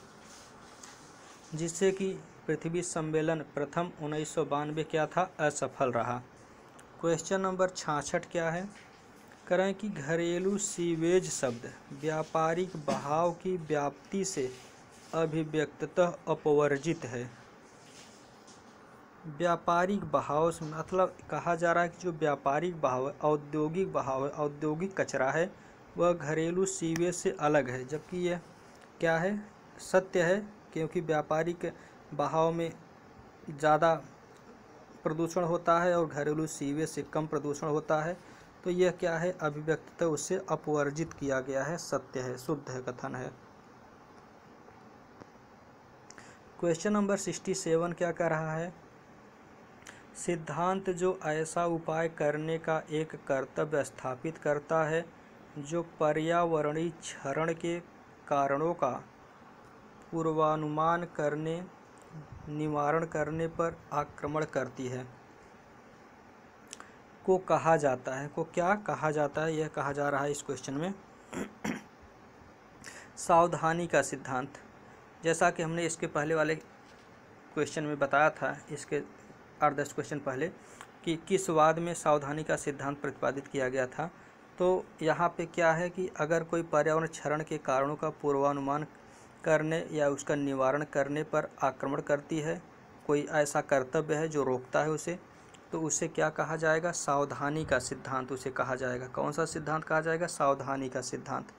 Speaker 1: जिससे कि पृथ्वी सम्मेलन प्रथम 1992 क्या था? असफल रहा। क्वेश्चन नंबर 66 क्या है? करें कि घरेलू सीवेज शब्द व्यापारिक बहाव की व्याप्ति से अभिव्यक्ततः अपवर्जित है। व्यापारिक बहाव से मतलब कहा जा रहा है कि जो व्यापारिक बहाव है, औद्योगिक बहाव है, औद्योगिक कचरा है, वह घरेलू सीवेज से अलग है। जबकि यह क्या है? सत्य है, क्योंकि व्यापारिक बहाव में ज़्यादा प्रदूषण होता है और घरेलू सीवेज से कम प्रदूषण होता है। तो यह क्या है? अभिव्यक्ततः उससे अपवर्जित किया गया है, सत्य है, शुद्ध है, कथन है। क्वेश्चन नंबर 67 क्या कह रहा है? सिद्धांत जो ऐसा उपाय करने का एक कर्तव्य स्थापित करता है जो पर्यावरणीय क्षरण के कारणों का पूर्वानुमान करने, निवारण करने पर आक्रमण करती है, को कहा जाता है। को क्या कहा जाता है? यह कहा जा रहा है इस क्वेश्चन में सावधानी का सिद्धांत। जैसा कि हमने इसके पहले वाले क्वेश्चन में बताया था, इसके 8-10 क्वेश्चन पहले, कि किस वाद में सावधानी का सिद्धांत प्रतिपादित किया गया था। तो यहाँ पे क्या है कि अगर कोई पर्यावरण क्षरण के कारणों का पूर्वानुमान करने या उसका निवारण करने पर आक्रमण करती है, कोई ऐसा कर्तव्य है जो रोकता है उसे, तो उसे क्या कहा जाएगा? सावधानी का सिद्धांत उसे कहा जाएगा। कौन सा सिद्धांत कहा जाएगा? सावधानी का सिद्धांत।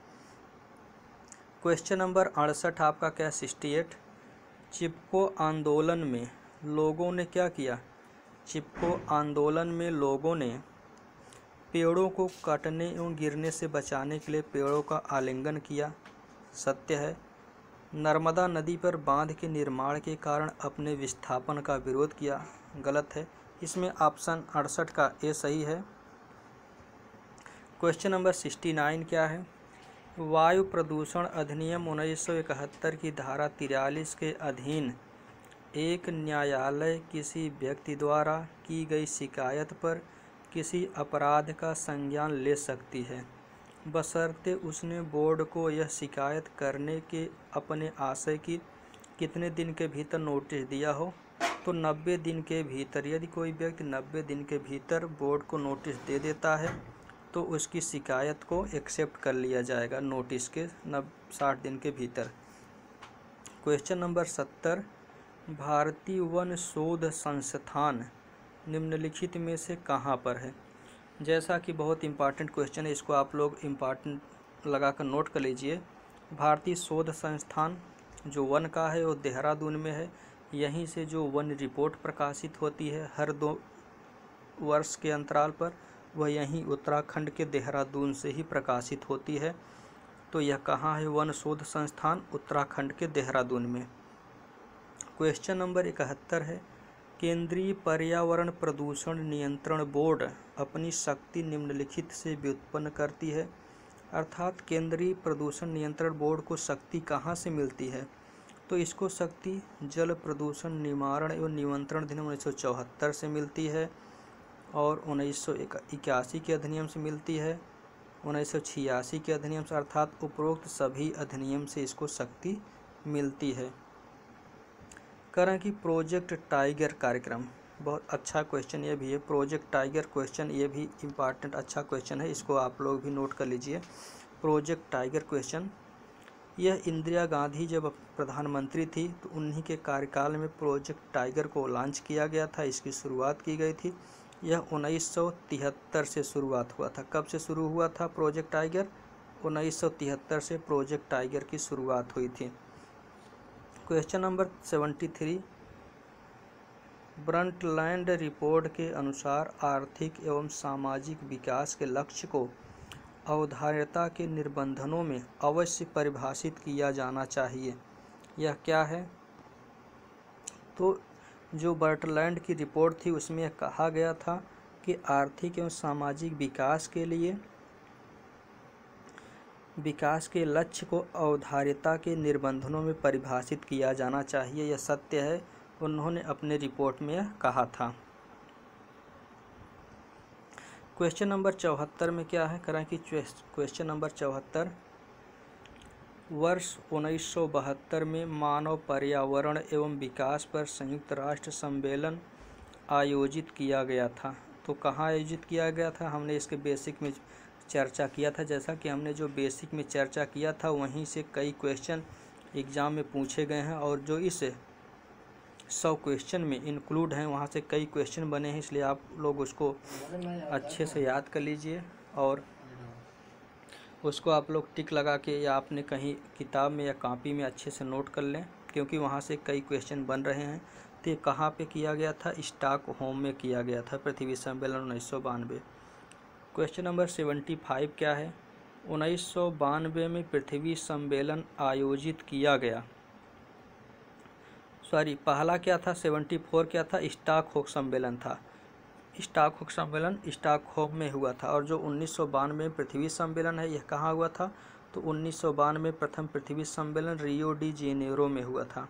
Speaker 1: क्वेश्चन नंबर 68 आपका क्या 68, चिपको आंदोलन में लोगों ने क्या किया? चिपको आंदोलन में लोगों ने पेड़ों को काटने एवं गिरने से बचाने के लिए पेड़ों का आलिंगन किया। सत्य है। नर्मदा नदी पर बांध के निर्माण के कारण अपने विस्थापन का विरोध किया। गलत है। इसमें ऑप्शन 68 का ए सही है। क्वेश्चन नंबर 69 क्या है? वायु प्रदूषण अधिनियम 1971 की धारा 43 के अधीन एक न्यायालय किसी व्यक्ति द्वारा की गई शिकायत पर किसी अपराध का संज्ञान ले सकती है, बशर्ते उसने बोर्ड को यह शिकायत करने के अपने आशय की कितने दिन के भीतर नोटिस दिया हो। तो 90 दिन के भीतर। यदि कोई व्यक्ति 90 दिन के भीतर बोर्ड को नोटिस दे देता है तो उसकी शिकायत को एक्सेप्ट कर लिया जाएगा नोटिस के 60 दिन के भीतर। क्वेश्चन नंबर 70, भारतीय वन शोध संस्थान निम्नलिखित में से कहाँ पर है? जैसा कि बहुत इम्पॉर्टेंट क्वेश्चन है, इसको आप लोग इम्पॉर्टेंट लगा कर नोट कर लीजिए। भारतीय शोध संस्थान जो वन का है वो देहरादून में है। यहीं से जो वन रिपोर्ट प्रकाशित होती है हर 2 वर्ष के अंतराल पर, वह यहीं उत्तराखंड के देहरादून से ही प्रकाशित होती है। तो यह कहाँ है वन शोध संस्थान? उत्तराखंड के देहरादून में। क्वेश्चन नंबर 71 है, केंद्रीय पर्यावरण प्रदूषण नियंत्रण बोर्ड अपनी शक्ति निम्नलिखित से व्युत्पन्न करती है। अर्थात केंद्रीय प्रदूषण नियंत्रण बोर्ड को शक्ति कहाँ से मिलती है? तो इसको शक्ति जल प्रदूषण निवारण एवं नियंत्रण अधिनियम 1974 से मिलती है, और 1981 के अधिनियम से मिलती है, 1986 के अधिनियम से, अर्थात उपरोक्त सभी अधिनियम से इसको शक्ति मिलती है। करें कि प्रोजेक्ट टाइगर कार्यक्रम, बहुत अच्छा क्वेश्चन ये भी है। प्रोजेक्ट टाइगर क्वेश्चन ये भी इम्पॉर्टेंट अच्छा क्वेश्चन है, इसको आप लोग भी नोट कर लीजिए। प्रोजेक्ट टाइगर क्वेश्चन, यह इंदिरा गांधी जब प्रधानमंत्री थी तो उन्हीं के कार्यकाल में प्रोजेक्ट टाइगर को लॉन्च किया गया था, इसकी शुरुआत की गई थी। यह 1973 से शुरुआत हुआ था। कब से शुरू हुआ था प्रोजेक्ट टाइगर? 1973 से प्रोजेक्ट टाइगर की शुरुआत हुई थी। क्वेश्चन नंबर 73, ब्रंटलैंड रिपोर्ट के अनुसार आर्थिक एवं सामाजिक विकास के लक्ष्य को अवधार्यता के निबंधनों में अवश्य परिभाषित किया जाना चाहिए। यह क्या है? तो जो बर्टलैंड की रिपोर्ट थी उसमें कहा गया था कि आर्थिक एवं सामाजिक विकास के लिए विकास के लक्ष्य को अवधार्यता के निबंधनों में परिभाषित किया जाना चाहिए। यह सत्य है, उन्होंने अपने रिपोर्ट में कहा था। क्वेश्चन नंबर 74 में क्या है? करें कि क्वेश्चन नंबर 74, वर्ष 1972 में मानव पर्यावरण एवं विकास पर संयुक्त राष्ट्र सम्मेलन आयोजित किया गया था। तो कहाँ आयोजित किया गया था? हमने इसके बेसिक में चर्चा किया था। जैसा कि हमने जो बेसिक में चर्चा किया था वहीं से कई क्वेश्चन एग्ज़ाम में पूछे गए हैं, और जो इस 100 क्वेश्चन में इंक्लूड हैं वहाँ से कई क्वेश्चन बने हैं, इसलिए आप लोग उसको अच्छे से याद कर लीजिए और उसको आप लोग टिक लगा के या आपने कहीं किताब में या कॉपी में अच्छे से नोट कर लें, क्योंकि वहाँ से कई क्वेश्चन बन रहे हैं। तो ये कहाँ पे किया गया था? स्टॉकहोम में किया गया था, पृथ्वी सम्मेलन 1992। क्वेश्चन नंबर 75 क्या है? 1992 में पृथ्वी सम्मेलन आयोजित किया गया। पहला क्या था? 74 क्या था? स्टॉकहोम सम्मेलन था। स्टॉकहोम सम्मेलन स्टॉकहोम में हुआ था। और जो 1992 में पृथ्वी सम्मेलन है, यह कहाँ हुआ था? तो 1992 में प्रथम पृथ्वी सम्मेलन रियो डी जेनेरो में हुआ था।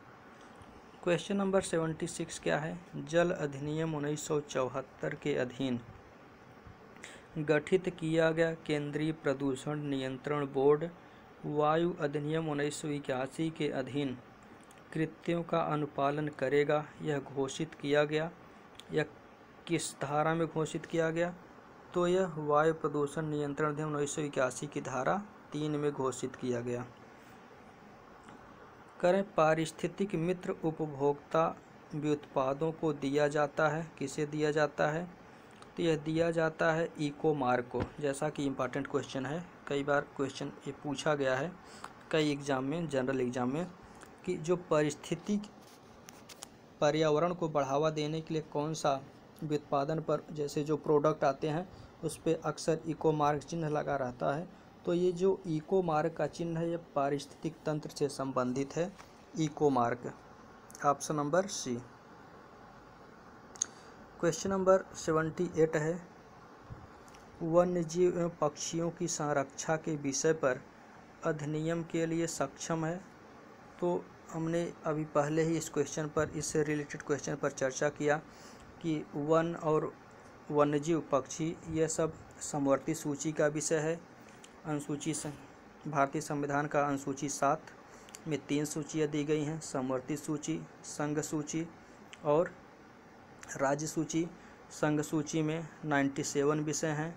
Speaker 1: क्वेश्चन नंबर 76 क्या है? जल अधिनियम 1974 के अधीन गठित किया गया केंद्रीय प्रदूषण नियंत्रण बोर्ड वायु अधिनियम 1981 के अधीन कृत्यों का अनुपालन करेगा, यह घोषित किया गया। यह किस धारा में घोषित किया गया? तो यह वायु प्रदूषण नियंत्रण अधिनियम 1981 की धारा 3 में घोषित किया गया। करें पारिस्थितिक मित्र उपभोक्ता व्युत्पादों को दिया जाता है। किसे दिया जाता है? तो यह दिया जाता है इकोमार्क को। जैसा कि इम्पॉर्टेंट क्वेश्चन है, कई बार क्वेश्चन ये पूछा गया है कई एग्ज़ाम में, जनरल एग्ज़ाम में, कि जो पारिस्थितिक पर्यावरण को बढ़ावा देने के लिए कौन सा व्युत्पादन पर, जैसे जो प्रोडक्ट आते हैं उस पर अक्सर इकोमार्क चिन्ह लगा रहता है। तो ये जो इकोमार्क का चिन्ह है ये पारिस्थितिक तंत्र से संबंधित है, Ecomark. Option number C. Question number 78 है, वन्यजीव एवं पक्षियों की संरक्षा के विषय पर अधिनियम के लिए सक्षम है। तो हमने अभी पहले ही इस क्वेश्चन पर, इससे रिलेटेड क्वेश्चन पर चर्चा किया कि वन और वन्यजीव पक्षी ये सब समवर्ती सूची का विषय है। अनुसूची भारतीय संविधान का अनुसूची 7 में 3 सूचियाँ दी गई हैं, समवर्ती सूची, संघ सूची और राज्य सूची। संघ सूची में 97 विषय हैं,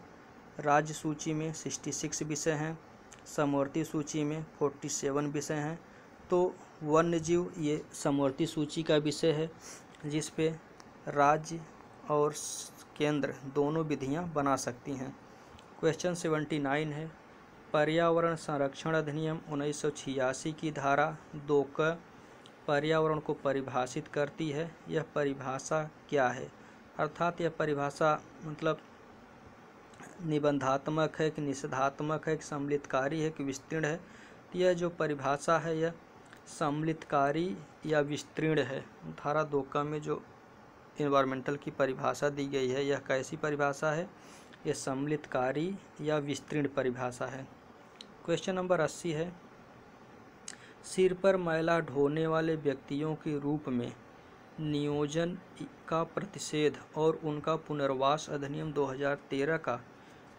Speaker 1: राज्य सूची में 66 विषय हैं, समवर्ती सूची में 47 विषय हैं। तो वन्यजीव ये समवर्ती सूची का विषय है, जिस पे राज्य और केंद्र दोनों विधियां बना सकती हैं। क्वेश्चन 79 है, पर्यावरण संरक्षण अधिनियम 1986 की धारा 2 क पर्यावरण को परिभाषित करती है। यह परिभाषा क्या है? अर्थात यह परिभाषा मतलब निबंधात्मक है कि निषेधात्मक है कि सम्मिलितकारी है कि विस्तीर्ण है? यह जो परिभाषा है यह सम्मिलितकारी या विस्तीर्ण है। धारा 2 क में जो एनवायरमेंटल की परिभाषा दी गई है यह कैसी परिभाषा है? यह सम्मिलितकारी या विस्तीर्ण परिभाषा है। क्वेश्चन नंबर 80 है, सिर पर मैला ढोने वाले व्यक्तियों के रूप में नियोजन का प्रतिषेध और उनका पुनर्वास अधिनियम 2013 का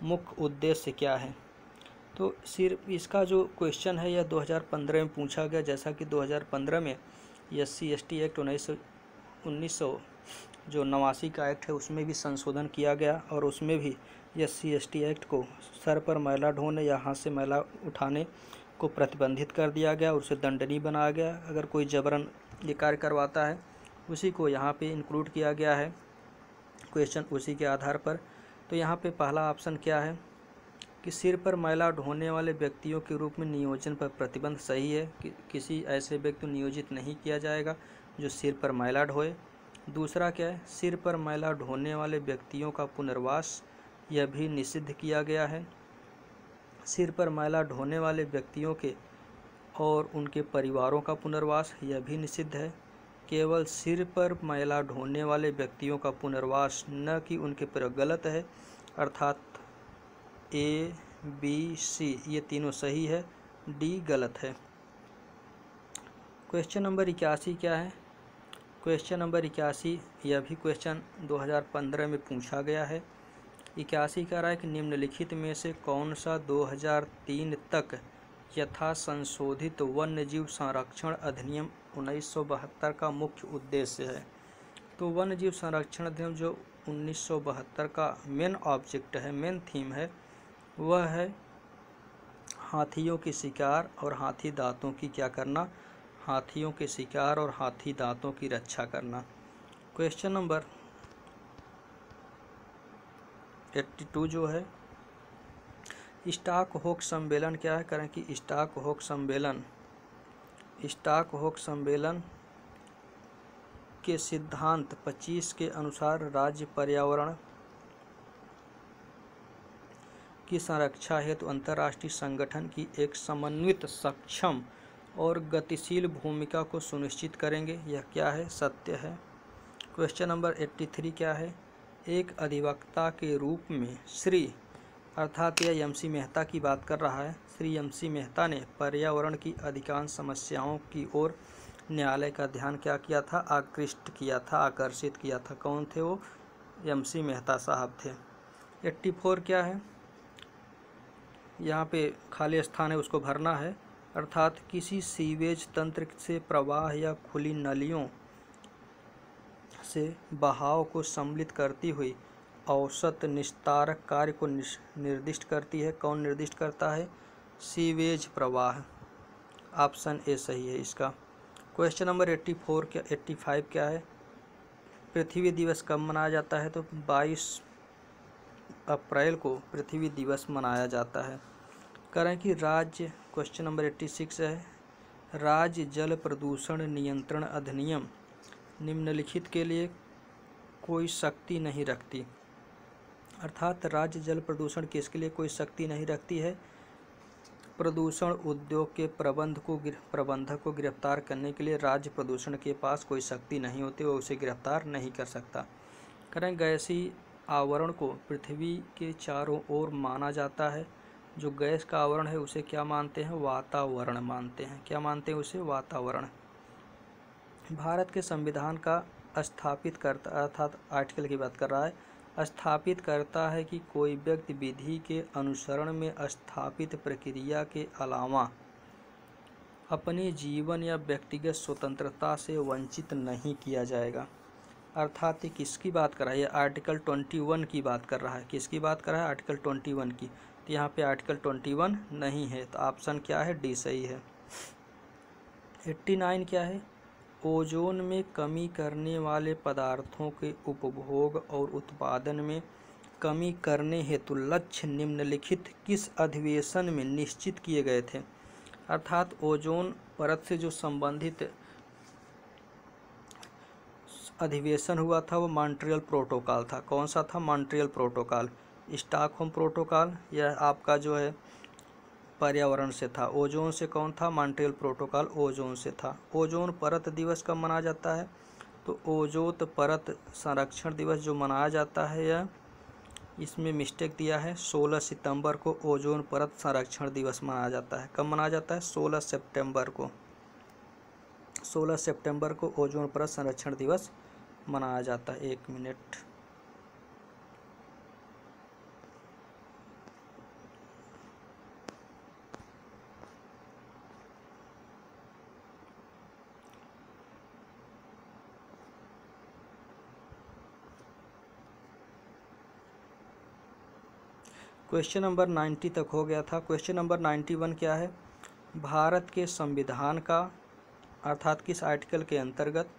Speaker 1: मुख्य उद्देश्य क्या है? तो सिर्फ इसका जो क्वेश्चन है यह 2015 में पूछा गया। जैसा कि 2015 में SC/ST एक्ट 1900 जो 89 का एक्ट है उसमें भी संशोधन किया गया और उसमें भी SC/ST एक्ट को सर पर मैला ढोने या हाथ से मैला उठाने को प्रतिबंधित कर दिया गया और उसे दंडनीय बनाया गया। अगर कोई जबरन ये कार्य करवाता है उसी को यहाँ पे इंक्लूड किया गया है क्वेश्चन उसी के आधार पर। तो यहाँ पे पहला ऑप्शन क्या है कि सिर पर मैला ढोने वाले व्यक्तियों के रूप में नियोजन पर प्रतिबंध सही है कि किसी ऐसे व्यक्ति को नियोजित नहीं किया जाएगा जो सिर पर मैला ढोए। दूसरा क्या है, सिर पर मैला ढोने वाले व्यक्तियों का पुनर्वास, यह भी निषिद्ध किया गया है। सिर पर मैला ढोने वाले व्यक्तियों के और उनके परिवारों का पुनर्वास, यह भी निषिद्ध है। केवल सिर पर मैला ढोने वाले व्यक्तियों का पुनर्वास, न कि उनके पर गलत है। अर्थात A, B, C ये तीनों सही है, D गलत है। क्वेश्चन नंबर 81 क्या है? क्वेश्चन नंबर 81 यह भी क्वेश्चन 2015 में पूछा गया है। 81 कह रहा है कि निम्नलिखित में से कौन सा 2003 तक यथा संशोधित वन्यजीव संरक्षण अधिनियम 1972 का मुख्य उद्देश्य है। तो वन्यजीव संरक्षण अधिनियम जो 1972 का मेन ऑब्जेक्ट है, मेन थीम है, वह है हाथियों के शिकार और हाथी दांतों की क्या करना? हाथियों के शिकार और हाथी दांतों की रक्षा करना। क्वेश्चन नंबर 82 जो है, स्टॉकहोम सम्मेलन क्या है? करें कि स्टॉकहोम सम्मेलन के सिद्धांत 25 के अनुसार राज्य पर्यावरण की संरक्षा हेतु अंतर्राष्ट्रीय संगठन की एक समन्वित, सक्षम और गतिशील भूमिका को सुनिश्चित करेंगे। यह क्या है? सत्य है। क्वेश्चन नंबर 83 क्या है? एक अधिवक्ता के रूप में श्री, अर्थात यह MC मेहता की बात कर रहा है, श्री MC मेहता ने पर्यावरण की अधिकांश समस्याओं की ओर न्यायालय का ध्यान क्या किया था? आकृष्ट किया था, आकर्षित किया था। कौन थे वो? MC मेहता साहब थे। 84 क्या है? यहाँ पे खाली स्थान है उसको भरना है। अर्थात किसी सीवेज तंत्र से प्रवाह या खुली नलियों से बहाव को सम्मिलित करती हुई औसत निस्तारक कार्य को निर्दिष्ट करती है। कौन निर्दिष्ट करता है? सीवेज प्रवाह। ऑप्शन ए सही है इसका। क्वेश्चन नंबर 84 क्या 85 क्या है? पृथ्वी दिवस कब मनाया जाता है? तो 22 अप्रैल को पृथ्वी दिवस मनाया जाता है। करें कि राज्य क्वेश्चन नंबर 86 है, राज्य जल प्रदूषण नियंत्रण अधिनियम निम्नलिखित के लिए कोई शक्ति नहीं रखती। अर्थात राज्य जल प्रदूषण किसके लिए कोई शक्ति नहीं रखती है? प्रदूषण उद्योग के प्रबंधक को गिरफ्तार करने के लिए राज्य प्रदूषण के पास कोई शक्ति नहीं होती, वो उसे गिरफ्तार नहीं कर सकता। करें गैसीय आवरण को पृथ्वी के चारों ओर माना जाता है। जो गैस का आवरण है उसे क्या मानते हैं? वातावरण मानते हैं। क्या मानते हैं उसे? वातावरण। भारत के संविधान का स्थापित करता, अर्थात आर्टिकल की बात कर रहा है, स्थापित करता है कि कोई व्यक्ति विधि के अनुसरण में स्थापित प्रक्रिया के अलावा अपने जीवन या व्यक्तिगत स्वतंत्रता से वंचित नहीं किया जाएगा। अर्थात ये किसकी बात कर रहा है? ये आर्टिकल 21 की बात कर रहा है। किसकी बात कर रहा है? आर्टिकल 21 की। तो यहाँ पे आर्टिकल 21 नहीं है, तो ऑप्शन क्या है? डी सही है। 89 क्या है? ओजोन में कमी करने वाले पदार्थों के उपभोग और उत्पादन में कमी करने हेतु लक्ष्य निम्नलिखित किस अधिवेशन में निश्चित किए गए थे? अर्थात ओजोन परत से जो संबंधित अधिवेशन हुआ था वो मॉन्ट्रियल प्रोटोकॉल था। कौन सा था? Montreal protocol. स्टॉकहोम प्रोटोकॉल या आपका जो है पर्यावरण से था। ओजोन से कौन था? मॉन्ट्रियल प्रोटोकॉल ओजोन से था। ओजोन परत दिवस कब मनाया जाता है? तो ओजोन परत संरक्षण दिवस जो मनाया जाता है, या इसमें मिस्टेक दिया है, 16 सितंबर को ओजोन परत संरक्षण दिवस मनाया जाता है। कब मनाया जाता है? 16 सितंबर को। 16 सितंबर को ओजोन परत संरक्षण दिवस मनाया जाता है। 1 मिनट। क्वेश्चन नंबर 90 तक हो गया था। क्वेश्चन नंबर 91 क्या है? भारत के संविधान का अर्थात किस आर्टिकल के अंतर्गत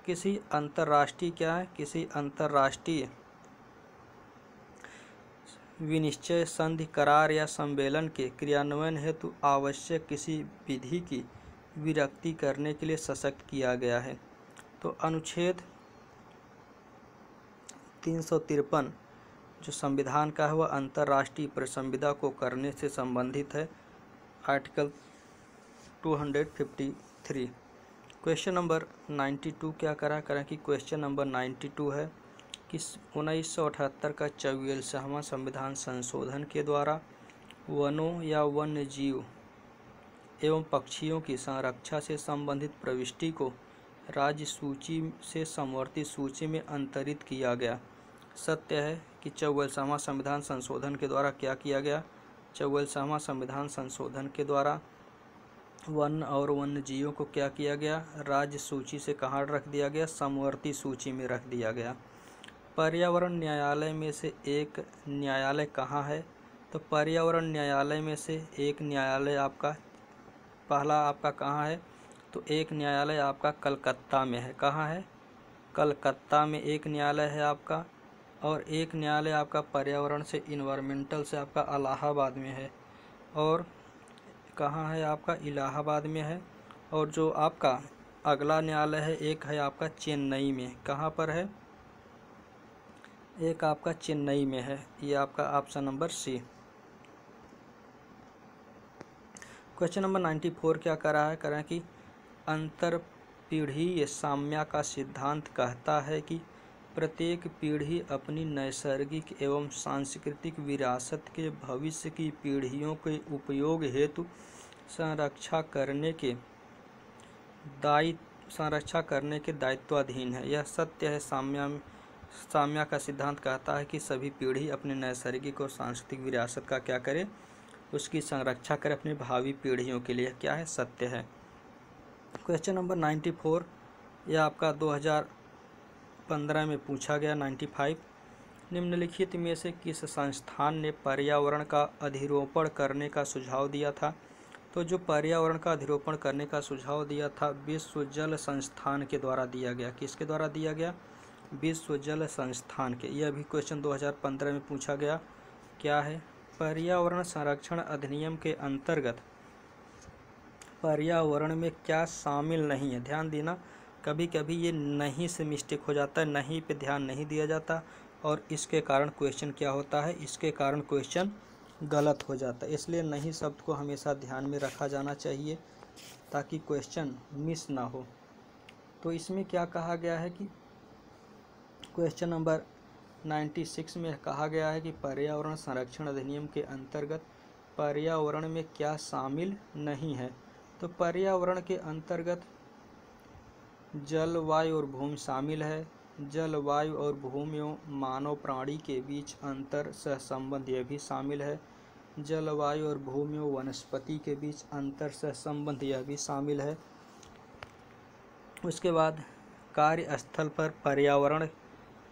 Speaker 1: किसी अंतर्राष्ट्रीय क्या है? किसी अंतर्राष्ट्रीय विनिश्चय संधि करार या सम्मेलन के क्रियान्वयन हेतु आवश्यक किसी विधि की विरक्ति करने के लिए सशक्त किया गया है? तो अनुच्छेद 353 जो संविधान का है वह अंतर्राष्ट्रीय परिसंविदा को करने से संबंधित है। आर्टिकल 253। क्वेश्चन नंबर 92 क्या करें कि क्वेश्चन नंबर 92 है कि 1978 का 44वां संविधान संशोधन के द्वारा वनों या वन्य जीव एवं पक्षियों की संरक्षा से संबंधित प्रविष्टि को राज्य सूची से समवर्ती सूची में अंतरित किया गया। सत्य है कि 44वां संविधान संशोधन के द्वारा क्या किया गया? 44वां संविधान संशोधन के द्वारा वन और वन्य जीवों को क्या किया गया? राज्य सूची से कहाँ रख दिया गया? समवर्ती सूची में रख दिया गया। पर्यावरण न्यायालय में से एक न्यायालय कहाँ है? तो पर्यावरण न्यायालय में से एक न्यायालय आपका पहला आपका कहाँ है? तो एक न्यायालय आपका कलकत्ता में है। कहाँ है? कलकत्ता में एक न्यायालय है आपका, और एक न्यायालय आपका पर्यावरण से इन्वायरमेंटल से आपका इलाहाबाद में है। और कहाँ है आपका? इलाहाबाद में है। और जो आपका अगला न्यायालय है एक है आपका चेन्नई में। कहाँ पर है? एक आपका चेन्नई में है। ये आपका option number C. Question number 94 क्या कर रहा है? करें कि अंतरपीढ़ीय साम्य का सिद्धांत कहता है कि प्रत्येक पीढ़ी अपनी नैसर्गिक एवं सांस्कृतिक विरासत के भविष्य की पीढ़ियों के उपयोग हेतु संरक्षा करने के दायित्वाधीन है। यह सत्य है। साम्य का सिद्धांत कहता है कि सभी पीढ़ी अपने नैसर्गिक और सांस्कृतिक विरासत का क्या करे? उसकी संरक्षा करे अपनी भावी पीढ़ियों के लिए। क्या है? सत्य है। क्वेश्चन नंबर 94 यह आपका 2015 में पूछा गया। 95 निम्नलिखित में से किस संस्थान ने पर्यावरण का अधिरोपण करने का सुझाव दिया था? तो जो पर्यावरण का अधिरोपण करने का सुझाव दिया था विश्व जल संस्थान के द्वारा दिया गया। किसके द्वारा दिया गया? विश्व जल संस्थान के। यह भी क्वेश्चन 2015 में पूछा गया। क्या है? पर्यावरण संरक्षण अधिनियम के अंतर्गत पर्यावरण में क्या शामिल नहीं है? ध्यान देना, कभी कभी ये नहीं से मिस्टेक हो जाता है, नहीं पे ध्यान नहीं दिया जाता और इसके कारण क्वेश्चन क्या होता है? इसके कारण क्वेश्चन गलत हो जाता है। इसलिए नहीं शब्द को हमेशा ध्यान में रखा जाना चाहिए ताकि क्वेश्चन मिस ना हो। तो इसमें क्या कहा गया है कि क्वेश्चन नंबर 96 में कहा गया है कि पर्यावरण संरक्षण अधिनियम के अंतर्गत पर्यावरण में क्या शामिल नहीं है? तो पर्यावरण के अंतर्गत जल, वायु और भूमि शामिल है। जल, वायु और भूमि एवं मानव प्राणी के बीच अंतर सह संबंध यह भी शामिल है। जल, वायु और भूमि एवं वनस्पति के बीच अंतर सह संबंध यह भी शामिल है। उसके बाद कार्यस्थल पर पर्यावरण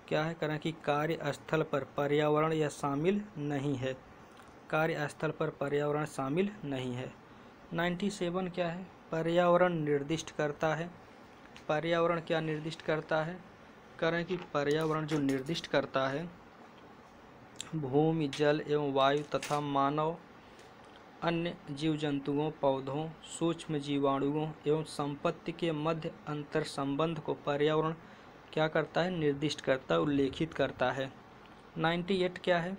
Speaker 1: क्या है? करें कि कार्यस्थल पर पर्यावरण यह शामिल नहीं है। कार्यस्थल पर पर्यावरण शामिल नहीं है। 97 क्या है? पर्यावरण निर्दिष्ट करता है। पर्यावरण क्या निर्दिष्ट करता है? करें कि पर्यावरण जो निर्दिष्ट करता है भूमि, जल एवं वायु तथा मानव, अन्य जीव जंतुओं, पौधों, सूक्ष्म जीवाणुओं एवं संपत्ति के मध्य अंतर संबंध को पर्यावरण क्या करता है? निर्दिष्ट करता है, उल्लेखित करता है। 98 क्या है?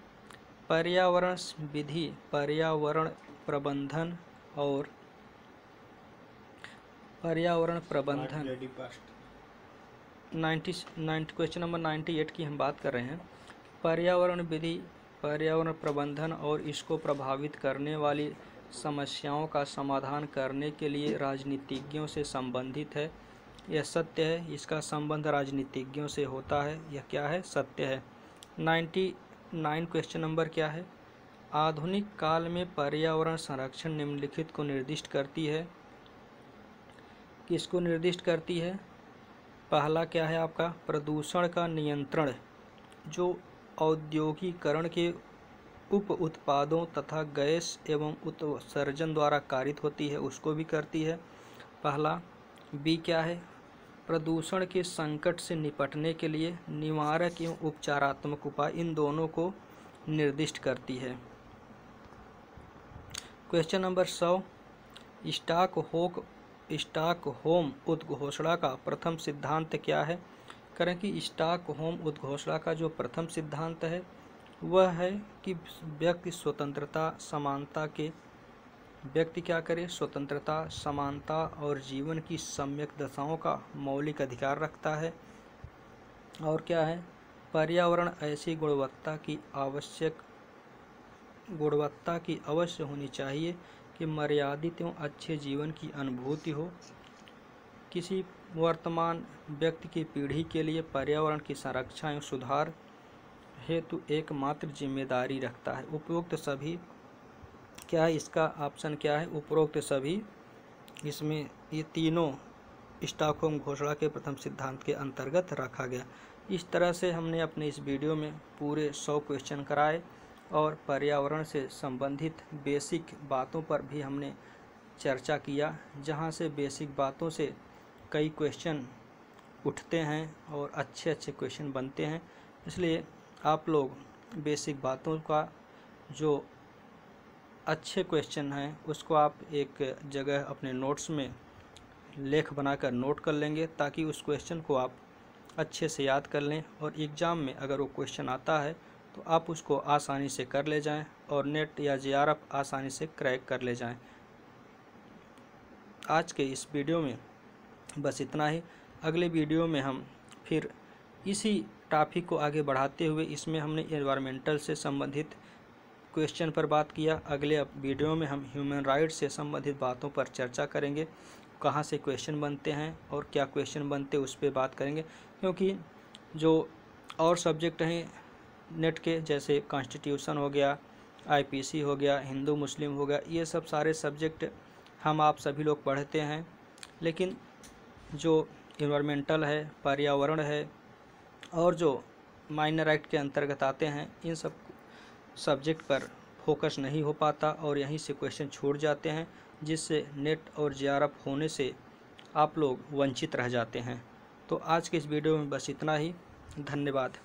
Speaker 1: पर्यावरण विधि, पर्यावरण प्रबंधन और पर्यावरण प्रबंधन। 90 क्वेश्चन नंबर 98 की हम बात कर रहे हैं। पर्यावरण विधि, पर्यावरण प्रबंधन और इसको प्रभावित करने वाली समस्याओं का समाधान करने के लिए राजनीतिज्ञों से संबंधित है। यह सत्य है, इसका संबंध राजनीतिज्ञों से होता है। यह क्या है? सत्य है। 99 क्वेश्चन नंबर क्या है? आधुनिक काल में पर्यावरण संरक्षण निम्नलिखित को निर्दिष्ट करती है। किसको निर्दिष्ट करती है? पहला क्या है आपका? प्रदूषण का नियंत्रण, जो औद्योगिकरण के उप उत्पादों तथा गैस एवं उत्सर्जन द्वारा कारित होती है, उसको भी करती है पहला। बी क्या है? प्रदूषण के संकट से निपटने के लिए निवारक एवं उपचारात्मक उपाय, इन दोनों को निर्दिष्ट करती है। क्वेश्चन नंबर 100, स्टॉकहोम उद्घोषणा का प्रथम सिद्धांत क्या है? करें कि स्टॉकहोम उद्घोषणा का जो प्रथम सिद्धांत है वह है कि व्यक्ति स्वतंत्रता, समानता के व्यक्ति क्या करे? स्वतंत्रता, समानता और जीवन की सम्यक दशाओं का मौलिक अधिकार रखता है। और क्या है? पर्यावरण ऐसी गुणवत्ता की अवश्य होनी चाहिए कि मर्यादित एवं अच्छे जीवन की अनुभूति हो। किसी वर्तमान व्यक्ति की पीढ़ी के लिए पर्यावरण की संरक्षा एवं सुधार हेतु एकमात्र जिम्मेदारी रखता है। उपरोक्त सभी क्या है? इसका ऑप्शन क्या है? उपरोक्त सभी, इसमें ये तीनों स्टॉकहोम घोषणा के प्रथम सिद्धांत के अंतर्गत रखा गया। इस तरह से हमने अपने इस वीडियो में पूरे 100 क्वेश्चन कराए और पर्यावरण से संबंधित बेसिक बातों पर भी हमने चर्चा किया, जहां से बेसिक बातों से कई क्वेश्चन उठते हैं और अच्छे अच्छे क्वेश्चन बनते हैं। इसलिए आप लोग बेसिक बातों का जो अच्छे क्वेश्चन हैं उसको आप एक जगह अपने नोट्स में लेख बनाकर नोट कर लेंगे, ताकि उस क्वेश्चन को आप अच्छे से याद कर लें और एग्ज़ाम में अगर वो क्वेश्चन आता है तो आप उसको आसानी से कर ले जाएं और नेट या JRF आसानी से क्रैक कर ले जाएं। आज के इस वीडियो में बस इतना ही। अगले वीडियो में हम फिर इसी टॉपिक को आगे बढ़ाते हुए, इसमें हमने एनवायरमेंटल से संबंधित क्वेश्चन पर बात किया, अगले वीडियो में हम ह्यूमन राइट्स से संबंधित बातों पर चर्चा करेंगे, कहाँ से क्वेश्चन बनते हैं और क्या क्वेश्चन बनते उस पर बात करेंगे। क्योंकि जो और सब्जेक्ट हैं नेट के, जैसे कॉन्स्टिट्यूशन हो गया, IPC हो गया, हिंदू मुस्लिम हो गया, ये सब सारे सब्जेक्ट हम आप सभी लोग पढ़ते हैं, लेकिन जो एनवायरमेंटल है, पर्यावरण है और जो माइनर एक्ट के अंतर्गत आते हैं, इन सब सब्जेक्ट पर फोकस नहीं हो पाता और यहीं से क्वेश्चन छूट जाते हैं, जिससे नेट और जेआरएफ होने से आप लोग वंचित रह जाते हैं। तो आज के इस वीडियो में बस इतना ही। धन्यवाद।